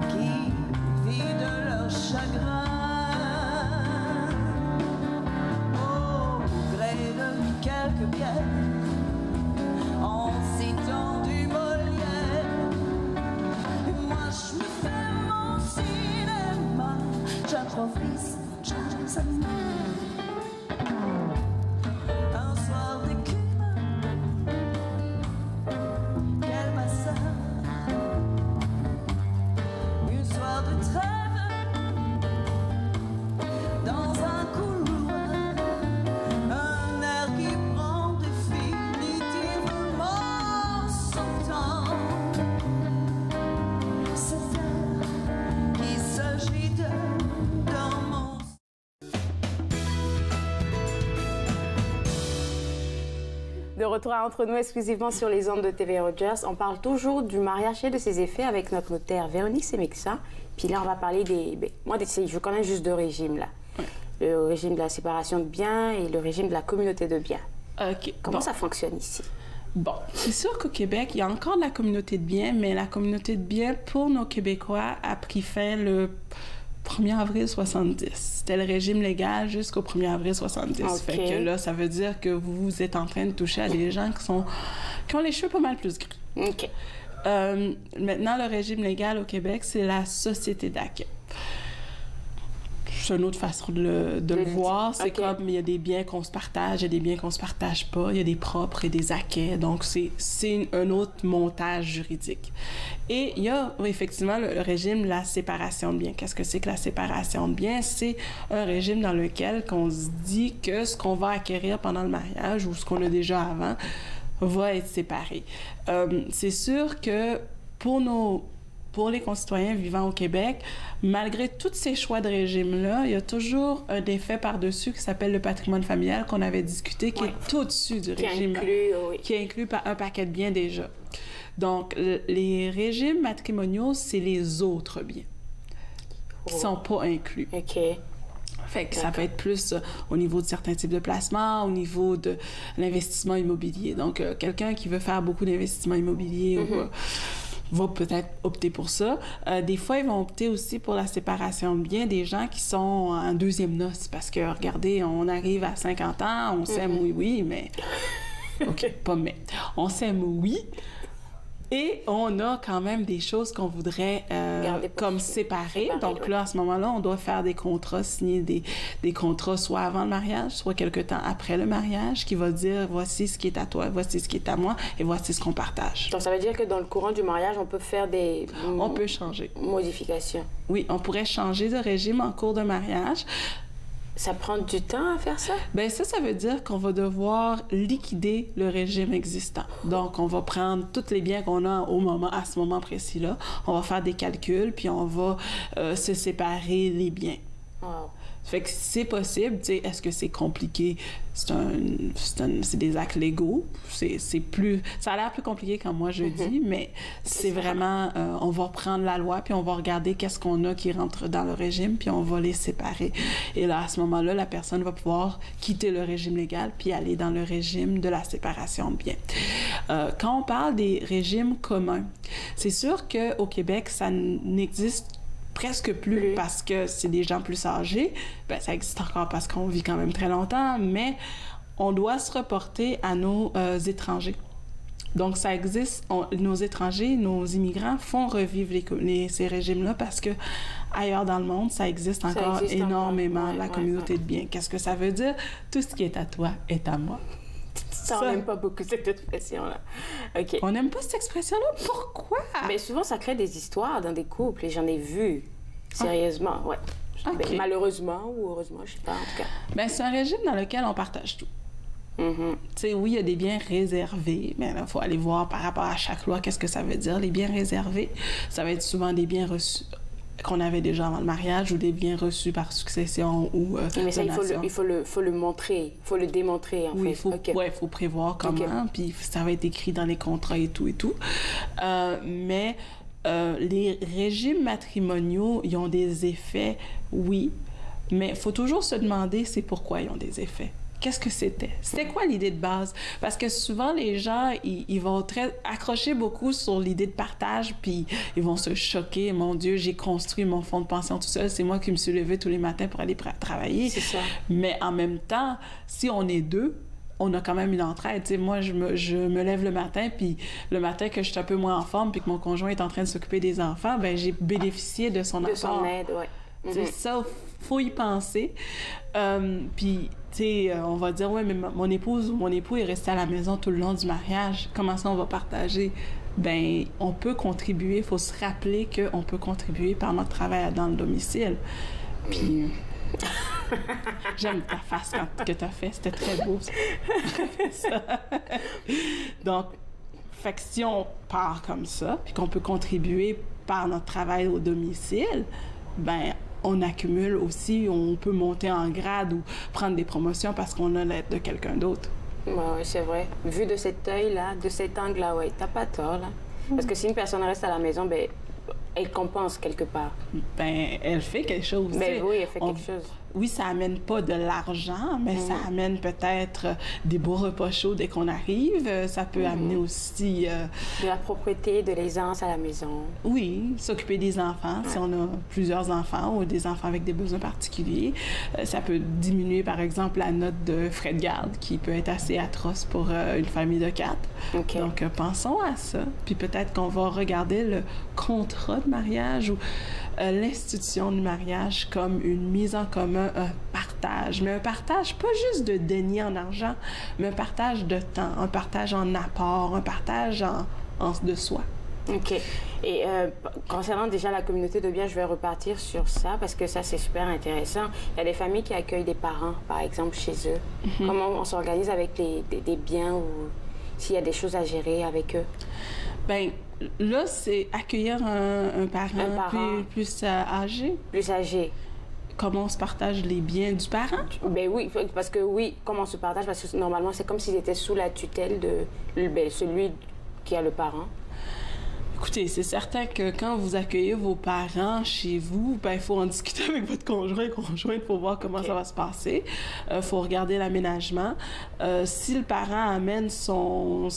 [SPEAKER 9] qui vident leur chagrin au gré de quelques bières en citant du Molière. Et moi je me fais mon cinéma, j'improvise, j'aime. Un soir d'écume, quel massacre. Une soir de trêve, dans un couloir, un air qui prend définitivement son temps. C'est elle qui s'agite dans mon...
[SPEAKER 2] De retour à Entre nous exclusivement sur les ondes de TV Rogers. On parle toujours du mariage et de ses effets avec notre notaire Véronique Semexa. Puis là, on va parler des... Moi, je connais juste deux régimes, là. Le régime de la séparation de biens et le régime de la communauté de biens.
[SPEAKER 10] OK.
[SPEAKER 2] Comment ça fonctionne ici?
[SPEAKER 10] Bon, c'est sûr qu'au Québec, il y a encore de la communauté de biens, mais la communauté de biens, pour nos Québécois, a pris fin le 1er avril 70. C'était le régime légal jusqu'au 1er avril 70.
[SPEAKER 2] Okay.
[SPEAKER 10] Fait que là, ça veut dire que vous êtes en train de toucher à des gens qui ont les cheveux pas mal plus gris.
[SPEAKER 2] OK.
[SPEAKER 10] Maintenant, le régime légal au Québec, c'est la société d'accueil. C'est une autre façon de le voir. C'est comme, il y a des biens qu'on se partage, il y a des biens qu'on se partage pas, il y a des propres et des acquets. Donc, c'est un autre montage juridique. Et il y a effectivement le régime de la séparation de biens. Qu'est-ce que c'est que la séparation de biens? C'est un régime dans lequel on se dit que ce qu'on va acquérir pendant le mariage ou ce qu'on a déjà avant, va être séparé. C'est sûr que pour nos pour les concitoyens vivant au Québec, malgré tous ces choix de régime-là, il y a toujours un effet par-dessus qui s'appelle le patrimoine familial qu'on avait discuté, qui est au-dessus du régime. Qui est inclus par un paquet de biens déjà. Donc, les régimes matrimoniaux, c'est les autres biens qui ne sont pas inclus.
[SPEAKER 2] OK.
[SPEAKER 10] Fait que ça peut être plus au niveau de certains types de placements, au niveau de l'investissement immobilier. Donc, quelqu'un qui veut faire beaucoup d'investissements immobiliers va peut-être opter pour ça. Des fois, ils vont opter aussi pour la séparation de biens des gens qui sont en deuxième noce. Parce que, regardez, on arrive à 50 ans, on s'aime, oui, mais... OK, pas mais. On s'aime, oui. Et on a quand même des choses qu'on voudrait comme séparer. Donc là, à ce moment-là, on doit faire des contrats, signer des contrats soit avant le mariage, soit quelque temps après le mariage, qui va dire voici ce qui est à toi, voici ce qui est à moi, et voici ce qu'on partage.
[SPEAKER 2] Donc ça veut dire que dans le courant du mariage, on peut faire des...
[SPEAKER 10] On peut changer.
[SPEAKER 2] Modifications.
[SPEAKER 10] Oui, on pourrait changer de régime en cours de mariage.
[SPEAKER 2] Ça prend du temps à faire ça?
[SPEAKER 10] Bien, ça veut dire qu'on va devoir liquider le régime existant. Donc, on va prendre tous les biens qu'on a à ce moment précis-là. On va faire des calculs, puis on va se séparer les biens.
[SPEAKER 2] Wow.
[SPEAKER 10] Fait que c'est possible, tu sais, est-ce que c'est compliqué? C'est des actes légaux. C'est plus... Ça a l'air plus compliqué quand moi je dis, mais c'est vraiment... on va prendre la loi, puis on va regarder qu'est-ce qu'on a qui rentre dans le régime, puis on va les séparer. Et là, à ce moment-là, la personne va pouvoir quitter le régime légal, puis aller dans le régime de la séparation de biens. Quand on parle des régimes communs, c'est sûr qu'au Québec, ça n'existe presque plus parce que c'est des gens plus âgés. Bien, ça existe encore parce qu'on vit quand même très longtemps, mais on doit se reporter à nos étrangers. Donc, ça existe. Nos étrangers, nos immigrants font revivre ces régimes-là parce que ailleurs dans le monde, ça existe encore énormément, la communauté de biens. Qu'est-ce que ça veut dire? Tout ce qui est à toi est à moi.
[SPEAKER 2] Ça, on n'aime pas beaucoup cette expression-là. OK.
[SPEAKER 10] On n'aime pas cette expression-là? Pourquoi?
[SPEAKER 2] Mais souvent, ça crée des histoires dans des couples et j'en ai vu. Sérieusement, ouais.
[SPEAKER 10] Okay.
[SPEAKER 2] Ben, malheureusement ou heureusement, je sais pas, en tout cas.
[SPEAKER 10] Bien, c'est un régime dans lequel on partage tout. Tu sais, oui, il y a des biens réservés, mais il faut aller voir par rapport à chaque loi qu'est-ce que ça veut dire. Les biens réservés, ça va être souvent des biens reçus qu'on avait déjà avant le mariage ou des biens reçus par succession ou
[SPEAKER 2] mais ça,
[SPEAKER 10] donation.
[SPEAKER 2] il faut le montrer, il faut le démontrer, en fait.
[SPEAKER 10] Oui, il faut prévoir comment, puis ça va être écrit dans les contrats et tout. Mais les régimes matrimoniaux, ils ont des effets, oui, mais il faut toujours se demander c'est pourquoi ils ont des effets. Qu'est-ce que c'était? C'était quoi l'idée de base? Parce que souvent, les gens, ils vont accrocher beaucoup sur l'idée de partage, puis ils vont se choquer. Mon Dieu, j'ai construit mon fonds de pension tout seul. C'est moi qui me suis levée tous les matins pour aller travailler.
[SPEAKER 2] C'est ça.
[SPEAKER 10] Mais en même temps, si on est deux, on a quand même une entraide. T'sais, moi, je me lève le matin, puis le matin que je suis un peu moins en forme, puis que mon conjoint est en train de s'occuper des enfants, ben j'ai bénéficié de son apport.
[SPEAKER 2] De son aide, oui.
[SPEAKER 10] C'est ça, faut y penser. Puis, tu sais, on va dire, ouais, mais mon épouse ou mon époux est resté à la maison tout le long du mariage. Comment ça, on va partager? Ben, on peut contribuer. Il faut se rappeler qu'on peut contribuer par notre travail dans le domicile. Puis, j'aime ta face que tu as fait. C'était très beau, ça. Donc, fait que si on part comme ça, puis qu'on peut contribuer par notre travail au domicile, ben on accumule aussi, on peut monter en grade ou prendre des promotions parce qu'on a l'aide de quelqu'un d'autre.
[SPEAKER 2] Oui, c'est vrai. Vu de cet œil-là, de cet angle-là, oui, t'as pas tort, là. Parce que si une personne reste à la maison, ben elle compense quelque part.
[SPEAKER 10] Ben, elle fait quelque chose.
[SPEAKER 2] Ben oui, elle fait quelque chose.
[SPEAKER 10] Oui, ça amène pas de l'argent, mais ça amène peut-être des beaux repas chauds dès qu'on arrive. Ça peut amener aussi...
[SPEAKER 2] de la propreté, de l'aisance à la maison.
[SPEAKER 10] Oui, s'occuper des enfants, si on a plusieurs enfants ou des enfants avec des besoins particuliers. Ça peut diminuer, par exemple, la note de frais de garde, qui peut être assez atroce pour une famille de 4.
[SPEAKER 2] Okay.
[SPEAKER 10] Donc, pensons à ça. Puis peut-être qu'on va regarder le contrat de mariage ou l'institution du mariage comme une mise en commun, un partage. Mais un partage, pas juste de deniers en argent, mais un partage de temps, un partage en apport, un partage de soi.
[SPEAKER 2] OK. Et concernant déjà la communauté de biens, je vais repartir sur ça parce que ça, c'est super intéressant. Il y a des familles qui accueillent des parents, par exemple, chez eux. Comment on s'organise avec des biens ou s'il y a des choses à gérer avec eux?
[SPEAKER 10] Bien, Là, c'est accueillir un parent, plus âgé.
[SPEAKER 2] Plus âgé.
[SPEAKER 10] Comment on se partage les biens du parent?
[SPEAKER 2] Ben oui, parce que comment on se partage? Parce que normalement, c'est comme s'il était sous la tutelle de celui qui a le parent.
[SPEAKER 10] Écoutez, c'est certain que quand vous accueillez vos parents chez vous, ben il faut en discuter avec votre conjointe pour voir comment ça va se passer. Faut regarder l'aménagement. Si le parent amène son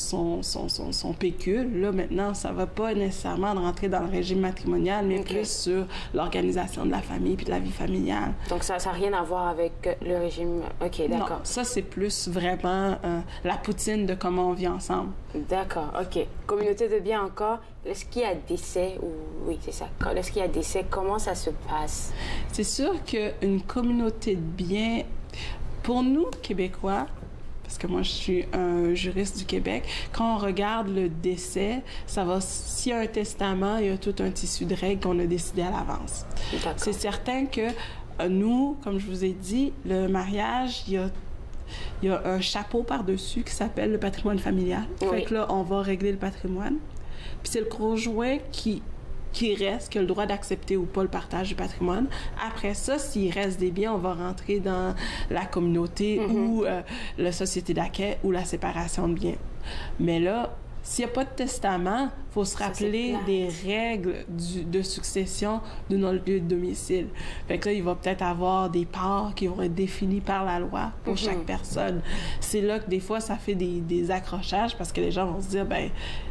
[SPEAKER 10] pécule, là maintenant, ça va pas nécessairement rentrer dans le régime matrimonial, mais plus sur l'organisation de la famille puis de la vie familiale.
[SPEAKER 2] Donc ça n'a rien à voir avec le régime. OK, d'accord.
[SPEAKER 10] Non, ça c'est plus vraiment la poutine de comment on vit ensemble.
[SPEAKER 2] D'accord, OK. Communauté de biens encore. Lorsqu'il y a décès, oui, c'est ça. Lorsqu'il y a décès, comment ça se passe?
[SPEAKER 10] C'est sûr qu'une communauté de biens, pour nous, Québécois, parce que moi, je suis un juriste du Québec, quand on regarde le décès, s'il y a un testament, il y a tout un tissu de règles qu'on a décidé à l'avance. C'est certain que nous, comme je vous ai dit, le mariage, il y a un chapeau par-dessus qui s'appelle le patrimoine familial. Oui. Fait que là, on va régler le patrimoine. Puis c'est le conjoint qui reste, qui a le droit d'accepter ou pas le partage du patrimoine. Après ça, s'il reste des biens, on va rentrer dans la communauté ou la société d'accueil ou la séparation de biens. Mais là, s'il n'y a pas de testament, il faut se rappeler des règles de succession de notre lieu de domicile. Fait que là, il va peut-être avoir des parts qui vont être définies par la loi pour chaque personne. C'est là que des fois, ça fait des accrochages parce que les gens vont se dire, ben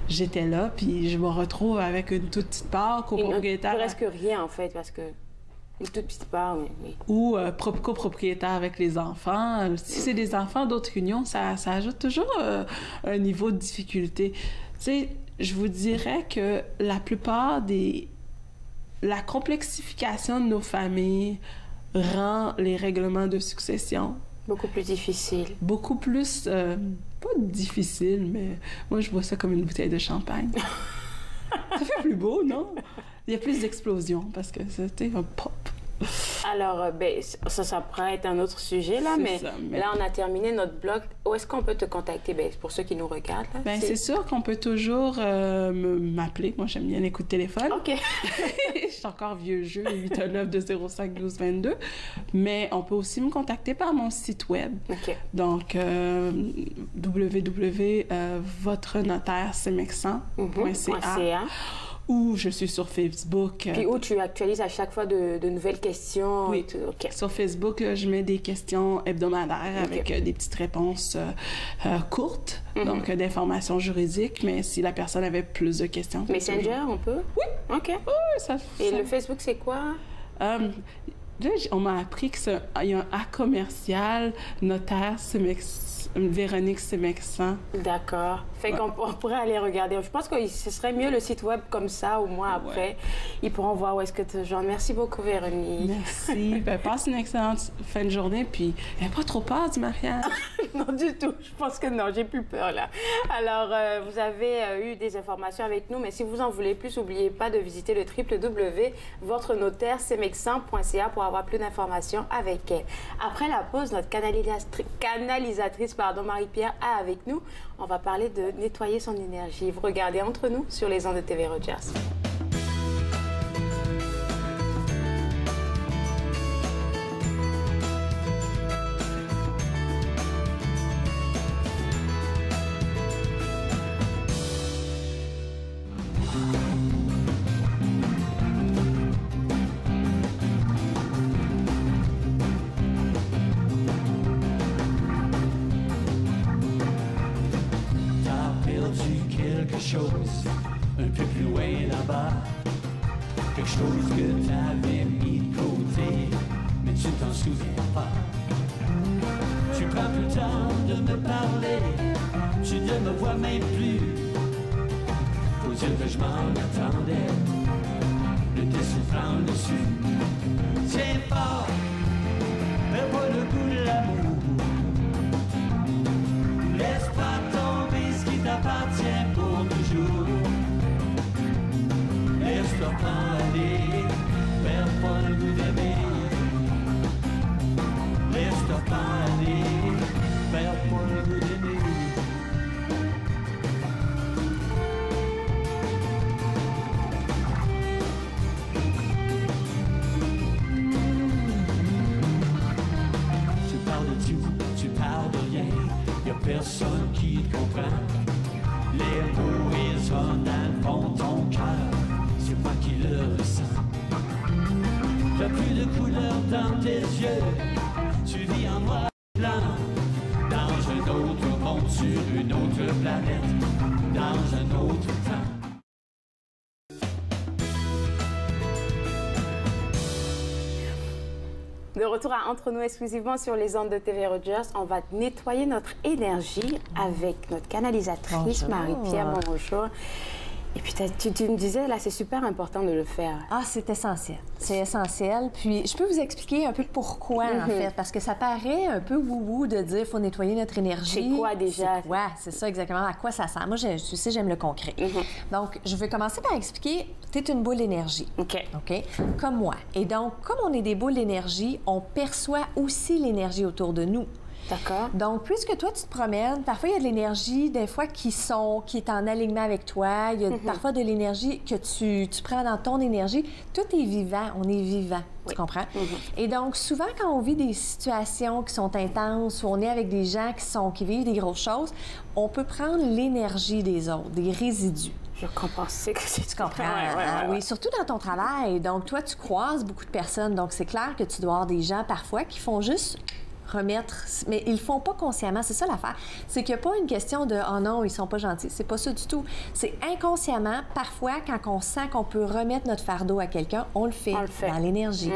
[SPEAKER 10] j'étais là, puis je me retrouve avec une toute petite part copropriétaire.
[SPEAKER 2] Presque rien, en fait, parce que... Une toute petite part, oui.
[SPEAKER 10] Ou copropriétaire avec les enfants. Si c'est des enfants d'autres unions, ça ajoute toujours un niveau de difficulté. Tu sais, je vous dirais que la plupart la complexification de nos familles rend les règlements de succession
[SPEAKER 2] beaucoup plus difficile.
[SPEAKER 10] Beaucoup plus... pas difficile, mais moi, je vois ça comme une bouteille de champagne. Ça fait plus beau, non? Il y a plus d'explosions parce que c'était un pop.
[SPEAKER 2] Alors, ça pourrait être un autre sujet, là, mais là, on a terminé notre blog. Où est-ce qu'on peut te contacter, pour ceux qui nous regardent? Là,
[SPEAKER 10] c'est sûr qu'on peut toujours m'appeler. Moi, j'aime bien les coups de téléphone.
[SPEAKER 2] OK.
[SPEAKER 10] Je suis encore vieux jeu, 819-205-1222. Mais on peut aussi me contacter par mon site web.
[SPEAKER 2] OK.
[SPEAKER 10] Donc, www.votrenotaire-semexan.ca. Ou je suis sur Facebook.
[SPEAKER 2] Puis où tu actualises à chaque fois de nouvelles questions?
[SPEAKER 10] Oui.
[SPEAKER 2] Et tout. Okay.
[SPEAKER 10] Sur Facebook, là, je mets des questions hebdomadaires avec des petites réponses courtes, donc d'informations juridiques. Mais si la personne avait plus de questions...
[SPEAKER 2] Messenger, on peut?
[SPEAKER 10] Oui.
[SPEAKER 2] OK.
[SPEAKER 10] Oui,
[SPEAKER 2] Et le Facebook, c'est quoi?
[SPEAKER 10] Là, on m'a appris qu'il y a un A commercial, notaire Véronique Semexan.
[SPEAKER 2] D'accord. Fait qu'on pourrait aller regarder. Je pense que ce serait mieux le site web comme ça, au moins après. Ouais. Ils pourront voir où est-ce que tu joins. Merci beaucoup, Véronique.
[SPEAKER 10] Merci. Passe une excellente fin de journée, puis il n'y a pas trop peur du mariage.
[SPEAKER 2] Non, du tout. Je pense que non, j'ai plus peur, là. Alors, vous avez eu des informations avec nous, mais si vous en voulez plus, n'oubliez pas de visiter le www.votrenotaire-semexan.ca pour avoir plus d'informations avec elle. Après la pause, notre canalisatrice Marie-Pierre a avec nous. On va parler de nettoyer son énergie. Vous regardez Entre nous sur les ondes de TV Rogers.
[SPEAKER 11] Un peu plus loin là-bas, quelque chose que t'avais mis de côté, mais tu t'en souviens pas. Tu prends plus le temps de me parler, tu ne me vois même plus. Faut dire que je m'en attendais, le dessus prend le dessus. Tiens fort, perds pas le goût de l'amour. Laisse pas tomber ce qui t'appartient pour toujours. Laisse-toi pas aller, perds pas le goût d'aimer. Laisse-toi pas aller, perds pas le goût d'aimer. personne qui te comprend. Les mots résonnent dans le fond de ton cœur, c'est moi qui le ressens. T'as plus de couleur dans tes yeux, tu vis en noir et blanc. Dans un autre monde, sur une autre planète, dans un autre temps.
[SPEAKER 2] De retour à Entre nous exclusivement sur les ondes de TV Rogers, on va nettoyer notre énergie avec notre canalisatrice Marie-Pierre Monrochot. Et puis tu me disais, là, c'est super important de le faire.
[SPEAKER 12] Ah, c'est essentiel. C'est essentiel. Puis, je peux vous expliquer un peu pourquoi, en fait, parce que ça paraît un peu wou-wou de dire qu'il faut nettoyer notre énergie.
[SPEAKER 2] C'est quoi, déjà?
[SPEAKER 12] C'est quoi? C'est ça, exactement. À quoi ça sert? Moi, tu sais, j'aime le concret. Donc, je vais commencer par expliquer, tu es une boule d'énergie. OK. Comme moi. Et donc, comme on est des boules d'énergie, on perçoit aussi l'énergie autour de nous.
[SPEAKER 2] D'accord.
[SPEAKER 12] Donc, puisque toi, tu te promènes, parfois, il y a de l'énergie, des fois, qui est en alignement avec toi. Il y a parfois de l'énergie que tu prends dans ton énergie. Tout est vivant. On est vivant. Tu comprends? Et donc, souvent, quand on vit des situations qui sont intenses ou on est avec des gens qui vivent des grosses choses, on peut prendre l'énergie des autres, des résidus.
[SPEAKER 2] Je comprends. C'est que tu comprends.
[SPEAKER 12] Oui, surtout dans ton travail. Donc, toi, tu croises beaucoup de personnes. Donc, c'est clair que tu dois avoir des gens, parfois, qui font juste remettre, mais ils le font pas consciemment, c'est ça l'affaire. C'est qu'il n'y a pas une question de « oh non, ils sont pas gentils », c'est pas ça du tout. C'est inconsciemment, parfois, quand on sent qu'on peut remettre notre fardeau à quelqu'un, on le fait dans l'énergie.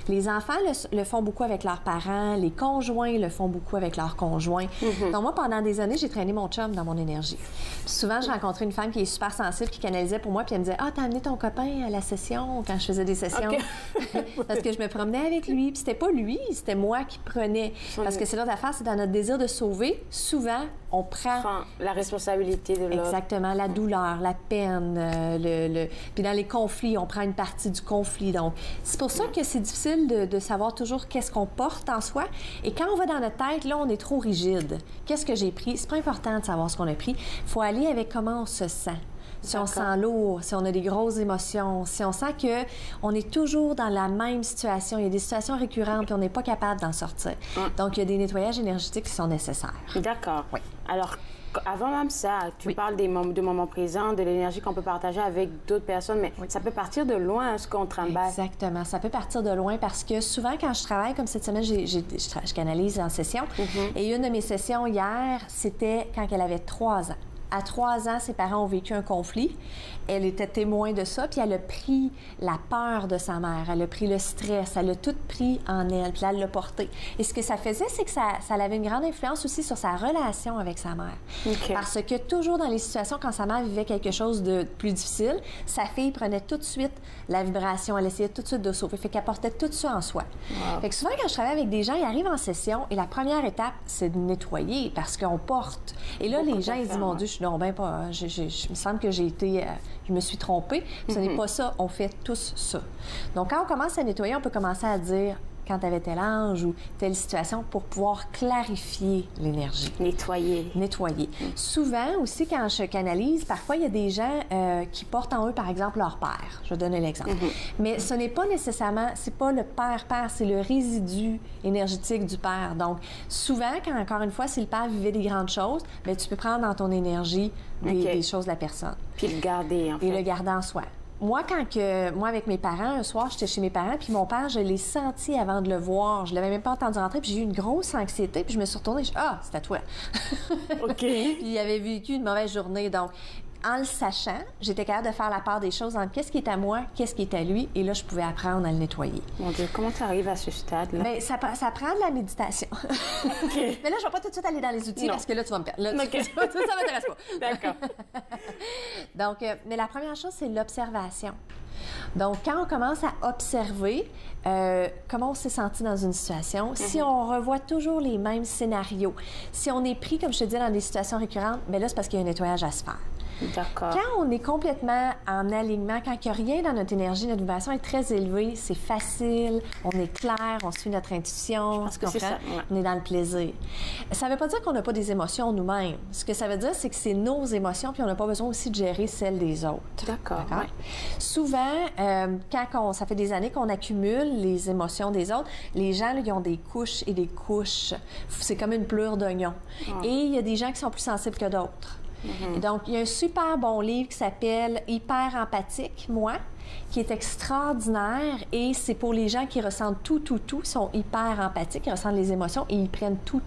[SPEAKER 12] Les enfants le font beaucoup avec leurs parents, les conjoints le font beaucoup avec leurs conjoints. Donc moi, pendant des années, j'ai traîné mon chum dans mon énergie. Puis souvent, je rencontrais une femme qui est super sensible, qui canalisait pour moi, puis elle me disait « ah, t'as amené ton copain à la session » quand je faisais des sessions. Parce que je me promenais avec lui, puis c'était pas lui, c'était moi qui prenais. Parce que c'est l'autre affaire, c'est dans notre désir de sauver, souvent, on prend
[SPEAKER 2] la responsabilité de l'autre.
[SPEAKER 12] Exactement, la douleur, la peine, puis dans les conflits, on prend une partie du conflit. Donc, c'est pour ça que c'est difficile de savoir toujours qu'est-ce qu'on porte en soi. Et quand on va dans notre tête, là, on est trop rigide. Qu'est-ce que j'ai pris? C'est pas important de savoir ce qu'on a pris. Il faut aller avec comment on se sent. Si on sent lourd, si on a des grosses émotions, si on sent qu'on est toujours dans la même situation, il y a des situations récurrentes puis on n'est pas capable d'en sortir. Donc, il y a des nettoyages énergétiques qui sont nécessaires.
[SPEAKER 2] D'accord. Oui. Alors, avant même ça, tu parles de moments présents, de l'énergie qu'on peut partager avec d'autres personnes, mais ça peut partir de loin, ce qu'on trimballe.
[SPEAKER 12] Exactement. Ça peut partir de loin parce que souvent, quand je travaille, comme cette semaine, je canalise en session, et une de mes sessions hier, c'était quand elle avait 3 ans. À 3 ans, ses parents ont vécu un conflit. Elle était témoin de ça, puis elle a pris la peur de sa mère, elle a pris le stress, elle a tout pris en elle, puis là, elle l'a porté. Et ce que ça faisait, c'est que ça avait une grande influence aussi sur sa relation avec sa mère. Parce que toujours dans les situations, quand sa mère vivait quelque chose de plus difficile, sa fille prenait tout de suite la vibration, elle essayait tout de suite de sauver, fait qu'elle portait tout ça en soi. Fait que souvent, quand je travaille avec des gens, ils arrivent en session, et la première étape, c'est de nettoyer, parce qu'on porte. Et là, les gens, ils disent, mon Dieu, je suis donc bien pas... il me semble que j'ai été... je me suis trompée. Ce n'est pas ça. On fait tous ça. Donc, quand on commence à nettoyer, on peut commencer à dire quand tu avais tel ange ou telle situation pour pouvoir clarifier l'énergie.
[SPEAKER 2] Nettoyer.
[SPEAKER 12] Nettoyer. Souvent aussi, quand je canalise, parfois, il y a des gens qui portent en eux, par exemple, leur père. Je vais donner l'exemple. Mais ce n'est pas nécessairement, c'est pas le père-père, c'est le résidu énergétique du père. Donc, souvent, quand, encore une fois, si le père vivait des grandes choses, bien, tu peux prendre dans ton énergie des choses de la personne.
[SPEAKER 2] Puis le garder, en fait.
[SPEAKER 12] Et le garder en soi. Moi, moi, avec mes parents, un soir, j'étais chez mes parents, puis mon père, je l'ai senti avant de le voir. Je l'avais même pas entendu rentrer, puis j'ai eu une grosse anxiété, puis je me suis retournée, ah, c'est à toi. Puis il avait vécu une mauvaise journée, donc... En le sachant, j'étais capable de faire la part des choses entre qu'est-ce qui est à moi, qu'est-ce qui est à lui, et là, je pouvais apprendre à le nettoyer.
[SPEAKER 2] Mon Dieu, comment tu arrives à ce stade-là?
[SPEAKER 12] Bien, ça prend de la méditation. Mais là, je ne vais pas tout de suite aller dans les outils parce que là, tu vas me perdre. Là, ça m'intéresse pas.
[SPEAKER 2] D'accord.
[SPEAKER 12] Donc, mais la première chose, c'est l'observation. Donc, quand on commence à observer comment on s'est senti dans une situation, si on revoit toujours les mêmes scénarios, si on est pris, comme je te dis, dans des situations récurrentes, bien là, c'est parce qu'il y a un nettoyage à se faire.
[SPEAKER 2] D'accord.
[SPEAKER 12] Quand on est complètement en alignement, quand il n'y a rien dans notre énergie, notre vibration est très élevée, c'est facile, on est clair, on suit notre intuition, on est dans le plaisir. Ça ne veut pas dire qu'on n'a pas des émotions nous-mêmes. Ce que ça veut dire, c'est que c'est nos émotions, puis on n'a pas besoin aussi de gérer celles des autres.
[SPEAKER 2] D'accord. Ouais.
[SPEAKER 12] Souvent, quand ça fait des années qu'on accumule les émotions des autres, les gens, là, ils ont des couches et des couches. C'est comme une pleure d'oignon. Et il y a des gens qui sont plus sensibles que d'autres. Et donc, il y a un super bon livre qui s'appelle « Hyper empathique, moi », qui est extraordinaire et c'est pour les gens qui ressentent tout, ils sont hyper empathiques, ils ressentent les émotions et ils prennent tout.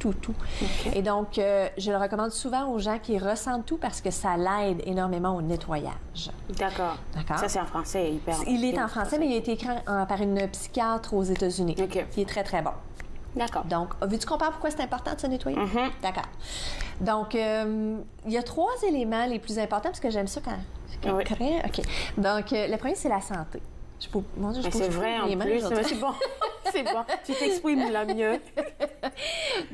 [SPEAKER 12] Et donc, je le recommande souvent aux gens qui ressentent tout parce que ça l'aide énormément au nettoyage.
[SPEAKER 2] D'accord. Ça, c'est en français, hyper empathique.
[SPEAKER 12] Il est en français, mais il a été écrit par une psychiatre aux États-Unis, qui est très, très bon.
[SPEAKER 2] D'accord.
[SPEAKER 12] Donc, veux-tu comprendre pourquoi c'est important de se nettoyer? D'accord. Donc, il y a 3 éléments les plus importants, parce que j'aime ça quand... OK. Donc, le premier, c'est la santé.
[SPEAKER 2] C'est vrai, en plus. C'est bon. C'est bon. Tu t'exprimes là mieux.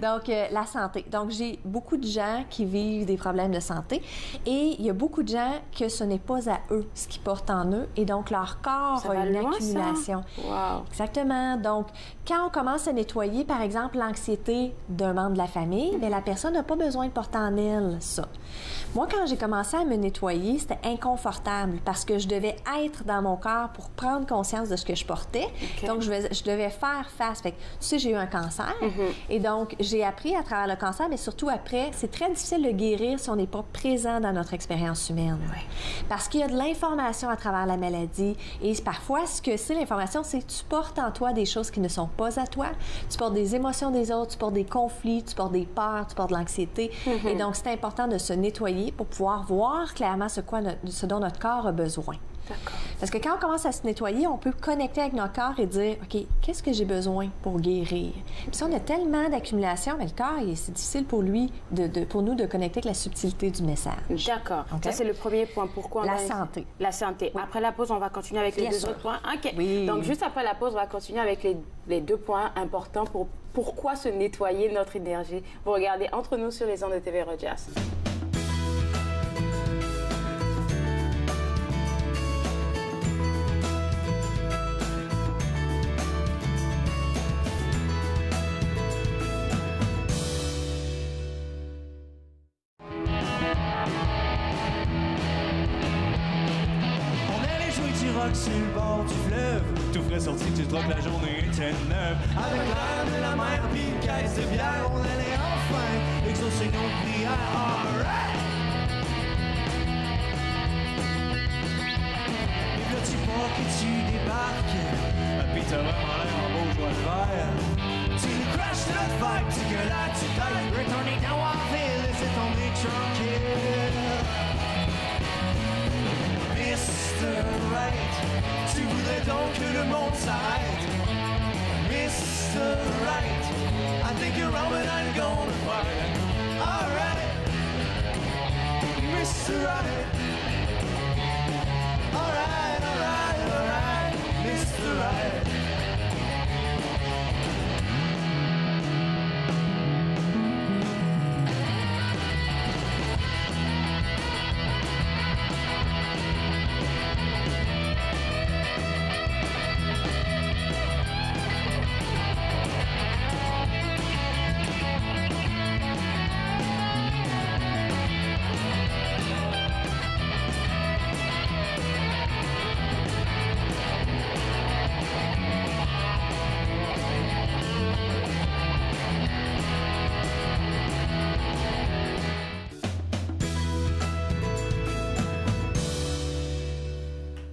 [SPEAKER 12] Donc, la santé. Donc, j'ai beaucoup de gens qui vivent des problèmes de santé et il y a beaucoup de gens que ce n'est pas à eux ce qu'ils portent en eux et donc leur corps a une accumulation.
[SPEAKER 2] Wow.
[SPEAKER 12] Exactement. Donc, quand on commence à nettoyer, par exemple, l'anxiété d'un membre de la famille, bien, la personne n'a pas besoin de porter en elle ça. Moi, quand j'ai commencé à me nettoyer, c'était inconfortable parce que je devais être dans mon corps pour prendre conscience de ce que je portais. Donc, je devais faire face. Fait que, tu sais, j'ai eu un cancer et donc, j'ai appris à travers le cancer, mais surtout après, c'est très difficile de guérir si on n'est pas présent dans notre expérience humaine. Parce qu'il y a de l'information à travers la maladie et parfois, ce que c'est l'information, c'est que tu portes en toi des choses qui ne sont pas à toi. Tu portes des émotions des autres, tu portes des conflits, tu portes des peurs, tu portes de l'anxiété. Et donc, c'est important de se nettoyer pour pouvoir voir clairement ce dont notre corps a besoin. Parce que quand on commence à se nettoyer, on peut connecter avec notre corps et dire, OK, qu'est-ce que j'ai besoin pour guérir? Puis si on a tellement d'accumulation, mais le corps, c'est difficile pour lui, pour nous, de connecter avec la subtilité du message.
[SPEAKER 2] D'accord. Ça, c'est le premier point. Pourquoi?
[SPEAKER 12] La santé.
[SPEAKER 2] La santé. Après la pause, on va continuer avec les deux autres points. OK. Donc, juste après la pause, on va continuer avec les 2 points importants pour pourquoi se nettoyer notre énergie. Vous regardez Entre nous sur les ondes de TV Rogers.
[SPEAKER 9] Sur le bord du fleuve, tout frais sorti, tu drogues la journée était neuve. Avec l'air de la mer puis une caisse de bière, on allait enfin exaucer nos prières. Alright! Et là tu vois que tu débarques, puis t'as vraiment l'air en beau joie de vert. Tu nous crashes notre vibe, tu gueules là, tu tailles, retourner dans Waville, laissez tomber tranquille. Mr. Right, tu voudrais donc que le monde s'arrête. Mr. Right, I think you're wrong but I'm gonna fight. Alright, Mr. Right. Alright, Mr. Right.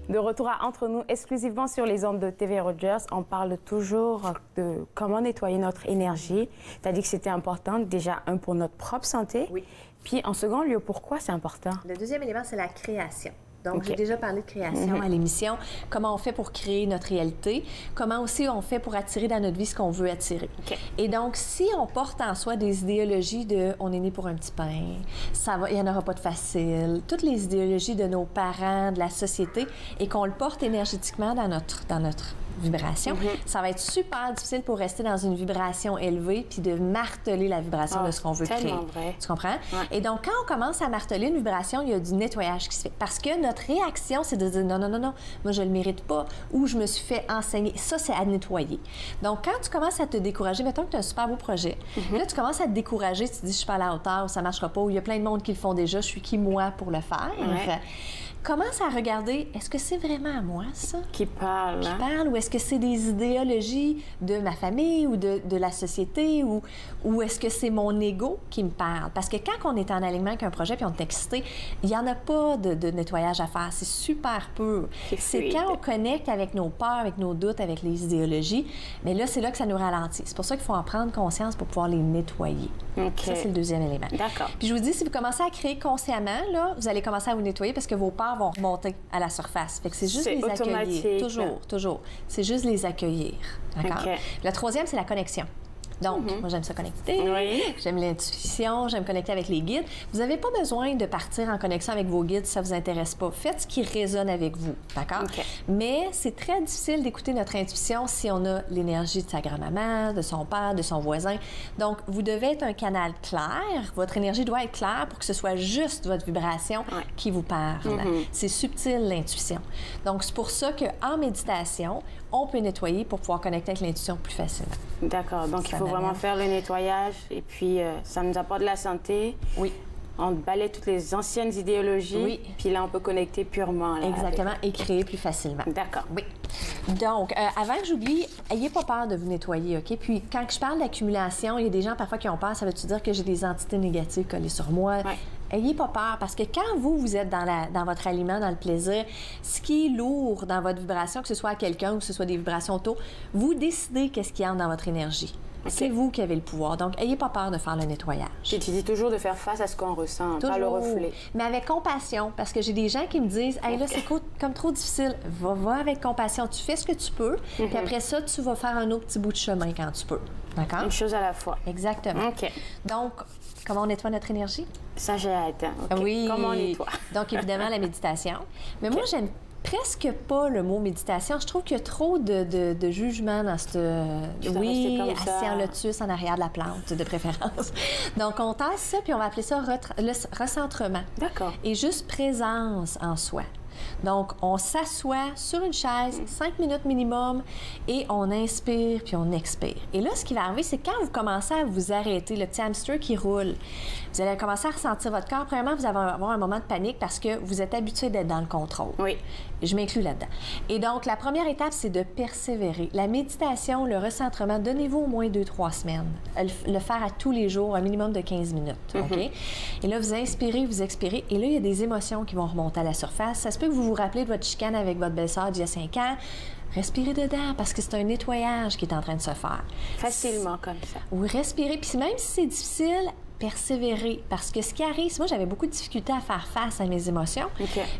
[SPEAKER 2] De retour à Entre nous, exclusivement sur les ondes de TV Rogers, on parle toujours de comment nettoyer notre énergie. Tu as dit que c'était important, déjà, pour notre propre santé.
[SPEAKER 12] Oui.
[SPEAKER 2] Puis, en second lieu, pourquoi c'est important?
[SPEAKER 12] Le deuxième élément, c'est la création. Donc, j'ai déjà parlé de création à l'émission. Comment on fait pour créer notre réalité? Comment aussi on fait pour attirer dans notre vie ce qu'on veut attirer? Et donc, si on porte en soi des idéologies de « on est né pour un petit pain »,« il n'y en aura pas de facile », toutes les idéologies de nos parents, de la société, et qu'on le porte énergétiquement dans notre vibration, ça va être super difficile pour rester dans une vibration élevée puis de marteler la vibration de ce qu'on veut créer.
[SPEAKER 2] Vrai.
[SPEAKER 12] Tu comprends?
[SPEAKER 2] Ouais.
[SPEAKER 12] Et donc, quand on commence à marteler une vibration, il y a du nettoyage qui se fait. Parce que notre réaction, c'est de dire non, non, non, non, moi, je le mérite pas ou je me suis fait enseigner. Ça, c'est à nettoyer. Donc, quand tu commences à te décourager, mettons que tu as un super beau projet, là, tu commences à te décourager, tu te dis, je suis pas à la hauteur ou ça marchera pas ou il y a plein de monde qui le font déjà, je suis qui, moi, pour le faire?
[SPEAKER 2] Ouais.
[SPEAKER 12] Commence à regarder, est-ce que c'est vraiment à moi, ça?
[SPEAKER 2] Qui parle.
[SPEAKER 12] Qui parle, ou est-ce que c'est des idéologies de ma famille ou de la société, ou est-ce que c'est mon ego qui me parle? Parce que quand on est en alignement avec un projet puis on est excité, il n'y en a pas de nettoyage à faire. C'est super pur. C'est quand on connecte avec nos peurs, avec nos doutes, avec les idéologies, mais là, c'est là que ça nous ralentit. C'est pour ça qu'il faut en prendre conscience pour pouvoir les nettoyer. Ça, c'est le deuxième élément.
[SPEAKER 2] D'accord.
[SPEAKER 12] Puis je vous dis, si vous commencez à créer consciemment, là, vous allez commencer à vous nettoyer parce que vos peurs vont remonter à la surface. Fait que c'est juste les accueillir. Toujours, toujours. C'est juste les accueillir. D'accord? Le troisième, c'est la connexion. Donc, moi, j'aime ça connecter. J'aime l'intuition, j'aime connecter avec les guides. Vous n'avez pas besoin de partir en connexion avec vos guides si ça ne vous intéresse pas. Faites ce qui résonne avec vous, d'accord? Mais c'est très difficile d'écouter notre intuition si on a l'énergie de sa grand-maman, de son père, de son voisin. Donc, vous devez être un canal clair. Votre énergie doit être claire pour que ce soit juste votre vibration qui vous parle. C'est subtil, l'intuition. Donc, c'est pour ça qu'en méditation, on peut nettoyer pour pouvoir connecter avec l'intuition plus facilement.
[SPEAKER 2] D'accord. Donc, il faut vraiment faire le nettoyage et puis ça nous apporte de la santé.
[SPEAKER 12] Oui.
[SPEAKER 2] On balaie toutes les anciennes idéologies.
[SPEAKER 12] Oui.
[SPEAKER 2] Puis là, on peut connecter purement. Là,
[SPEAKER 12] exactement. Et créer plus facilement.
[SPEAKER 2] D'accord.
[SPEAKER 12] Oui. Donc, avant que j'oublie, ayez pas peur de vous nettoyer, OK? Puis, quand je parle d'accumulation, il y a des gens parfois qui ont peur. Ça veut-tu dire que j'ai des entités négatives collées sur moi? Ayez pas peur, parce que quand vous êtes dans votre aliment, dans le plaisir, ce qui est lourd dans votre vibration, que ce soit à quelqu'un ou que ce soit des vibrations auto, vous décidez qu'est-ce qui entre dans votre énergie. C'est vous qui avez le pouvoir. Donc, ayez pas peur de faire le nettoyage.
[SPEAKER 2] Tu dis toujours de faire face à ce qu'on ressent, pas le reflet.
[SPEAKER 12] Mais avec compassion, parce que j'ai des gens qui me disent « Hey, là, c'est comme trop difficile. Va avec compassion. Tu fais ce que tu peux, puis après ça, tu vas faire un autre petit bout de chemin quand tu peux. » D'accord?
[SPEAKER 2] Une chose à la fois.
[SPEAKER 12] Exactement. Donc, comment on nettoie notre énergie?
[SPEAKER 2] Ça, j'ai hâte.
[SPEAKER 12] Oui.
[SPEAKER 2] Comment on nettoie?
[SPEAKER 12] Donc, évidemment, la méditation. Mais moi, j'aime presque pas le mot méditation. Je trouve qu'il y a trop de jugement dans cette... Oui, assis en lotus en arrière de la plante, de préférence. Donc, on tasse ça, puis on va appeler ça le recentrement.
[SPEAKER 2] D'accord.
[SPEAKER 12] Et juste présence en soi. Donc, on s'assoit sur une chaise, 5 minutes minimum, et on inspire puis on expire. Et là, ce qui va arriver, c'est quand vous commencez à vous arrêter, le petit hamster qui roule, vous allez commencer à ressentir votre corps. Premièrement, vous allez avoir un moment de panique parce que vous êtes habitué d'être dans le contrôle.
[SPEAKER 2] Oui.
[SPEAKER 12] Je m'inclus là-dedans. Et donc, la première étape, c'est de persévérer. La méditation, le recentrement, donnez-vous au moins 2-3 semaines. Le faire à tous les jours, un minimum de 15 minutes. OK? Et là, vous inspirez, vous expirez. Et là, il y a des émotions qui vont remonter à la surface. Ça se peut que vous vous rappelez de votre chicane avec votre belle-sœur d'il y a 5 ans. Respirez dedans parce que c'est un nettoyage qui est en train de se faire.
[SPEAKER 2] Facilement comme ça.
[SPEAKER 12] Oui, respirez. Puis même si c'est difficile, persévérer. Parce que ce qui arrive, moi, j'avais beaucoup de difficultés à faire face à mes émotions.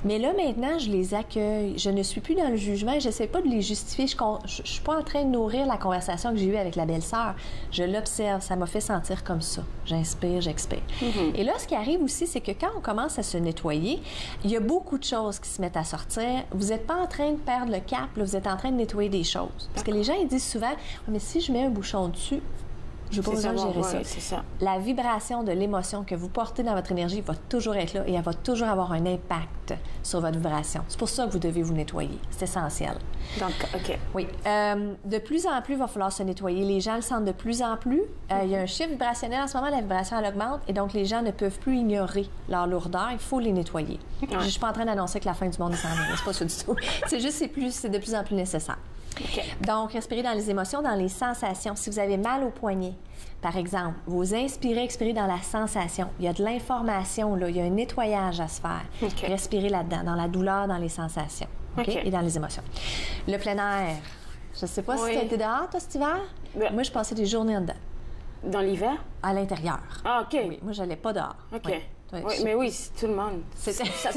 [SPEAKER 12] Mais là, maintenant, je les accueille. Je ne suis plus dans le jugement. Je n'essaie pas de les justifier. Je ne suis pas en train de nourrir la conversation que j'ai eue avec la belle-sœur. Je l'observe. Ça m'a fait sentir comme ça. J'inspire, j'expire. Et là, ce qui arrive aussi, c'est que quand on commence à se nettoyer, il y a beaucoup de choses qui se mettent à sortir. Vous n'êtes pas en train de perdre le cap. Là, vous êtes en train de nettoyer des choses. Parce que les gens, ils disent souvent, « Mais si je mets un bouchon dessus, je n'ai pas besoin de gérer ça. » La vibration de l'émotion que vous portez dans votre énergie va toujours être là et elle va toujours avoir un impact sur votre vibration. C'est pour ça que vous devez vous nettoyer. C'est essentiel.
[SPEAKER 2] Donc, OK.
[SPEAKER 12] Oui. De plus en plus, il va falloir se nettoyer. Les gens le sentent de plus en plus. Il y a un chiffre vibrationnel en ce moment, la vibration, elle augmente et donc les gens ne peuvent plus ignorer leur lourdeur. Il faut les nettoyer. Je ne suis pas en train d'annoncer que la fin du monde s'en vient. C'est pas ça du tout. C'est juste, c'est de plus en plus nécessaire. Donc, respirez dans les émotions, dans les sensations. Si vous avez mal au poignet, par exemple, vous inspirez, expirez dans la sensation. Il y a de l'information, là. Il y a un nettoyage à se faire. Respirez là-dedans, dans la douleur, dans les sensations. Et dans les émotions. Le plein air. Je ne sais pas si tu as été dehors, toi, cet hiver. Moi, je passais des journées en dedans.
[SPEAKER 2] Dans l'hiver?
[SPEAKER 12] à l'intérieur.
[SPEAKER 2] Ah, OK.
[SPEAKER 12] Oui, moi, je n'allais pas dehors.
[SPEAKER 2] OK.
[SPEAKER 12] Oui.
[SPEAKER 2] Oui, mais oui, c'est tout le monde.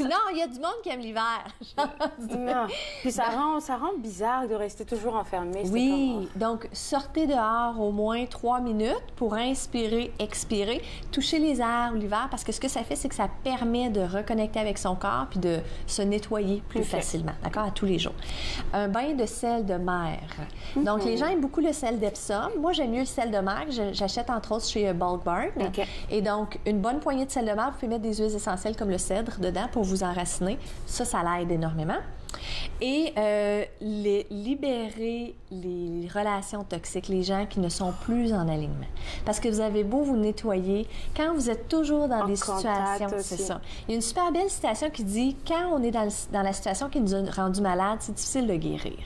[SPEAKER 12] Non, il y a du monde qui aime l'hiver.
[SPEAKER 2] Non. Puis ça rend bizarre de rester toujours enfermé.
[SPEAKER 12] Oui, donc sortez dehors au moins 3 minutes pour inspirer, expirer, toucher les airs l'hiver, parce que ce que ça fait, c'est que ça permet de reconnecter avec son corps puis de se nettoyer plus facilement, d'accord, à tous les jours. Un bain de sel de mer. Donc, les gens aiment beaucoup le sel d'Epsom. Moi, j'aime mieux le sel de mer que j'achète entre autres chez Bulk Barn. Et donc, une bonne poignée de sel de mer, vous pouvez mettre des huiles essentielles comme le cèdre dedans pour vous enraciner. Ça l'aide énormément. Et libérer les relations toxiques, les gens qui ne sont plus en alignement. Parce que vous avez beau vous nettoyer, quand vous êtes toujours dans des situations, c'est ça. Il y a une super belle citation qui dit « Quand on est dans la situation qui nous a rendu malades, c'est difficile de guérir. »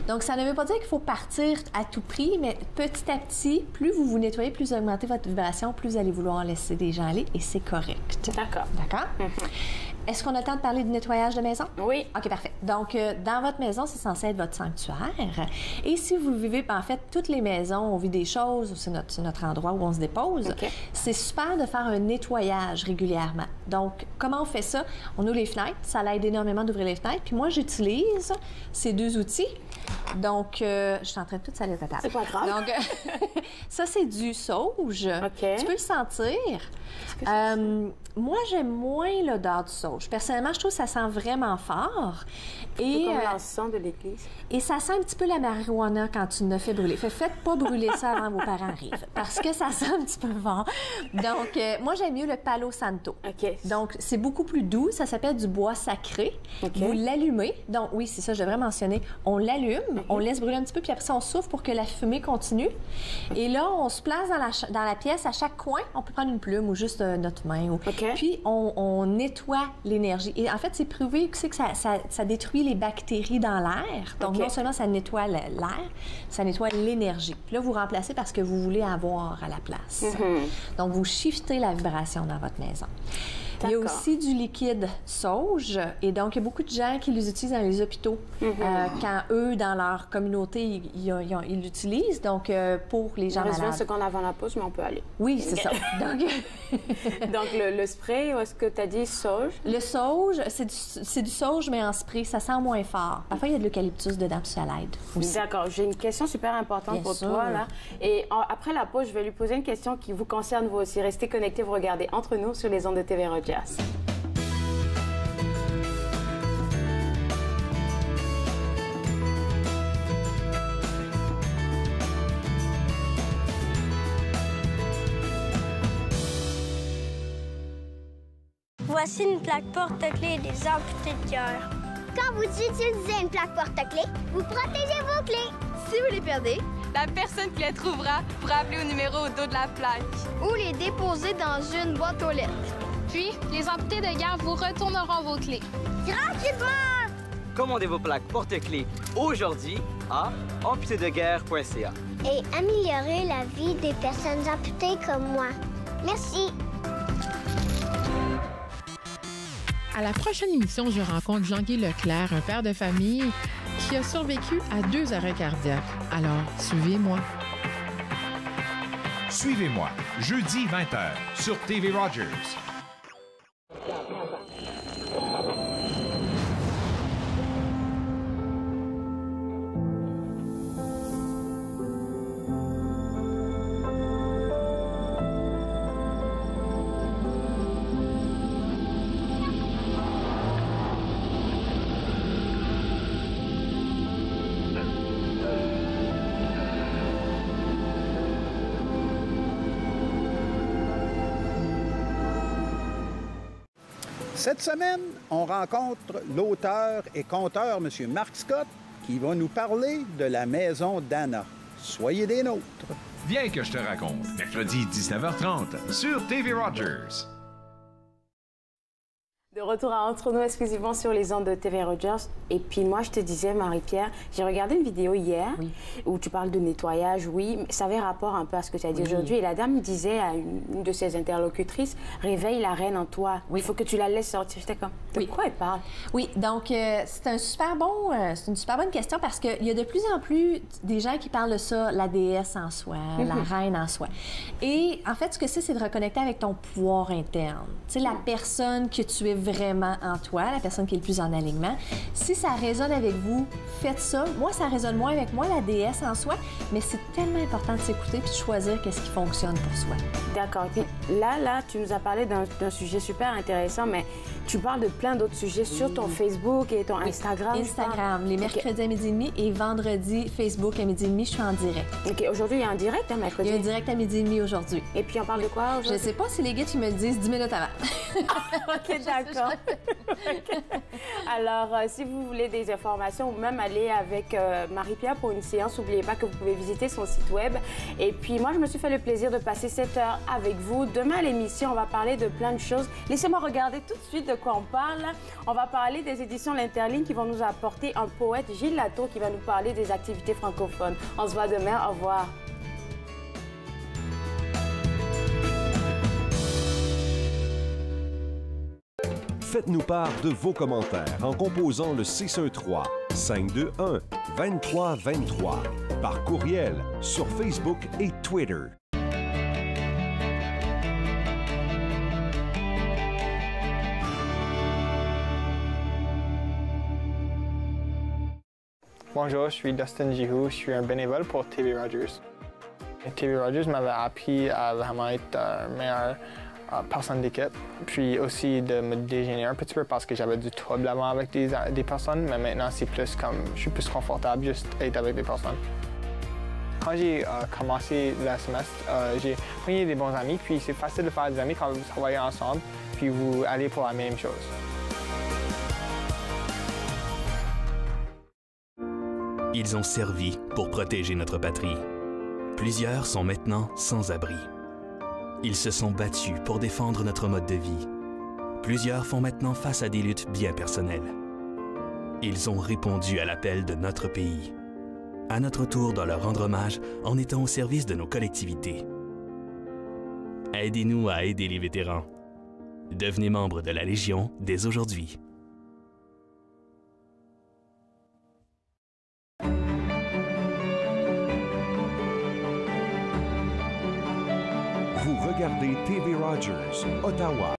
[SPEAKER 12] Donc, ça ne veut pas dire qu'il faut partir à tout prix, mais petit à petit, plus vous vous nettoyez, plus vous augmentez votre vibration, plus vous allez vouloir laisser des gens aller, et c'est correct.
[SPEAKER 2] D'accord.
[SPEAKER 12] D'accord? Est-ce qu'on a le temps de parler du nettoyage de maison?
[SPEAKER 2] Oui.
[SPEAKER 12] OK, parfait. Donc, dans votre maison, c'est censé être votre sanctuaire. Et si vous vivez, en fait, toutes les maisons, on vit des choses, c'est notre endroit où on se dépose, c'est super de faire un nettoyage régulièrement. Donc, comment on fait ça? On ouvre les fenêtres, ça l'aide énormément d'ouvrir les fenêtres. Puis moi, j'utilise ces 2 outils. Donc, je suis en train de tout salir ta table.
[SPEAKER 2] C'est pas grave.
[SPEAKER 12] Donc, ça, c'est du sauge. Tu peux le sentir. Moi, j'aime moins l'odeur du sauge. Personnellement, je trouve que ça sent vraiment fort.
[SPEAKER 2] Et comme l'encens de l'église.
[SPEAKER 12] Et ça sent un petit peu la marijuana quand tu ne fais brûler. Faites pas brûler ça avant que vos parents arrivent, parce que ça sent un petit peu fort. Donc, moi, j'aime mieux le Palo Santo. Donc, c'est beaucoup plus doux. Ça s'appelle du bois sacré. Vous l'allumez. Donc, oui, c'est ça, je devrais mentionner. On l'allume, on laisse brûler un petit peu, puis après ça, on souffle pour que la fumée continue. Et là, on se place dans la pièce. À chaque coin, on peut prendre une plume ou juste notre main. Puis, on nettoie l'énergie. Et en fait, c'est prouvé que ça détruit les bactéries dans l'air. Donc, non seulement ça nettoie l'air, ça nettoie l'énergie. Puis là, vous remplacez par ce que vous voulez avoir à la place. Donc, vous shiftez la vibration dans votre maison. Il y a aussi du liquide sauge. Et donc, il y a beaucoup de gens qui les utilisent dans les hôpitaux. Quand eux, dans leur communauté, ils l'utilisent. Donc, pour les gens malades.
[SPEAKER 2] Il reste 20 secondes avant la pause, mais on peut aller.
[SPEAKER 12] Oui, c'est ça. Donc,
[SPEAKER 2] le spray, est-ce que tu as dit sauge?
[SPEAKER 12] Le sauge, c'est du sauge, mais en spray. Ça sent moins fort. Parfois, il y a de l'eucalyptus dedans, puis ça l'aide aussi.
[SPEAKER 2] D'accord. J'ai une question super importante pour toi, là. Et après la pause, je vais lui poser une question qui vous concerne, vous aussi. Restez connectés, vous regardez Entre nous sur les ondes de TV Rogers.
[SPEAKER 6] Voici une plaque porte-clés des amputés de cœur. Quand vous utilisez une plaque porte-clés, vous protégez vos clés.
[SPEAKER 13] Si vous les perdez, la personne qui les trouvera pourra appeler au numéro au dos de la plaque.
[SPEAKER 14] Ou les déposer dans une boîte aux lettres.
[SPEAKER 15] Puis, les amputés de guerre vous retourneront vos clés.
[SPEAKER 6] Gratuitement!
[SPEAKER 16] Commandez vos plaques porte-clés aujourd'hui à amputédeguerre.ca.
[SPEAKER 6] Et améliorer la vie des personnes amputées comme moi. Merci!
[SPEAKER 17] À la prochaine émission, je rencontre Jean-Guy Leclerc, un père de famille qui a survécu à 2 arrêts cardiaques. Alors, suivez-moi.
[SPEAKER 1] Suivez-moi, jeudi 20h, sur TV Rogers.
[SPEAKER 18] Cette semaine, on rencontre l'auteur et conteur, M. Marc Scott, qui va nous parler de la maison d'Anna. Soyez des nôtres.
[SPEAKER 1] Viens que je te raconte, mercredi 19h30, sur TV Rogers.
[SPEAKER 2] De retour à Entre nous exclusivement sur les ondes de TV Rogers. Et puis moi, je te disais, Marie-Pierre, j'ai regardé une vidéo hier où tu parles de nettoyage, oui, mais ça avait rapport un peu à ce que tu as dit aujourd'hui. Et la dame disait à une de ses interlocutrices, réveille la reine en toi. Il faut que tu la laisses sortir. J'étais comme, de quoi elle parle?
[SPEAKER 12] Oui, donc c'est une super bonne question parce qu'il y a de plus en plus des gens qui parlent de ça, la déesse en soi, la reine en soi. Et en fait, ce que c'est de reconnecter avec ton pouvoir interne. Tu sais, la personne que tu es vraiment en toi, la personne qui est le plus en alignement. Si ça résonne avec vous, faites ça. Moi, ça résonne moins avec moi, la déesse en soi, mais c'est tellement important de s'écouter puis de choisir qu'est-ce qui fonctionne pour soi.
[SPEAKER 2] D'accord. Puis là, tu nous as parlé d'un sujet super intéressant, mais tu parles de plein d'autres sujets sur ton Facebook et ton Instagram.
[SPEAKER 12] Instagram, les mercredis à midi et demi et vendredi, Facebook à midi et demi, je suis en direct.
[SPEAKER 2] OK. Aujourd'hui, il y a un direct, hein, mercredi?
[SPEAKER 12] Il y a un direct à midi et demi aujourd'hui.
[SPEAKER 2] Et puis, on parle de quoi aujourd'hui?
[SPEAKER 12] Je sais pas si les guides, ils me le disent 10 minutes avant.
[SPEAKER 2] OK, d'accord. Alors, si vous voulez des informations ou même aller avec Marie-Pierre pour une séance, n'oubliez pas que vous pouvez visiter son site web. Et puis, moi, je me suis fait le plaisir de passer cette heure avec vous. Demain, à l'émission, on va parler de plein de choses. Laissez-moi regarder tout de suite de quoi on parle. On va parler des éditions L'Interligne qui vont nous apporter un poète, Gilles Latour, qui va nous parler des activités francophones. On se voit demain. Au revoir.
[SPEAKER 19] Faites-nous part de vos commentaires en composant le 613-521-2323 par courriel sur Facebook et Twitter.
[SPEAKER 20] Bonjour, je suis Dustin Jihu, je suis un bénévole pour TV Rogers. TV Rogers m'avait appris à vraiment être meilleur personne d'équipe, puis aussi de me dégénérer un petit peu parce que j'avais du trouble avant avec des personnes, mais maintenant c'est plus comme, je suis plus confortable juste être avec des personnes. Quand j'ai commencé le semestre, j'ai pris des bons amis, puis c'est facile de faire des amis quand vous travaillez ensemble, puis vous allez pour la même chose.
[SPEAKER 21] Ils ont servi pour protéger notre patrie. Plusieurs sont maintenant sans abri. Ils se sont battus pour défendre notre mode de vie. Plusieurs font maintenant face à des luttes bien personnelles. Ils ont répondu à l'appel de notre pays. À notre tour de leur rendre hommage en étant au service de nos collectivités. Aidez-nous à aider les vétérans. Devenez membre de la Légion dès aujourd'hui.
[SPEAKER 19] Vous regardez TV Rogers, Ottawa.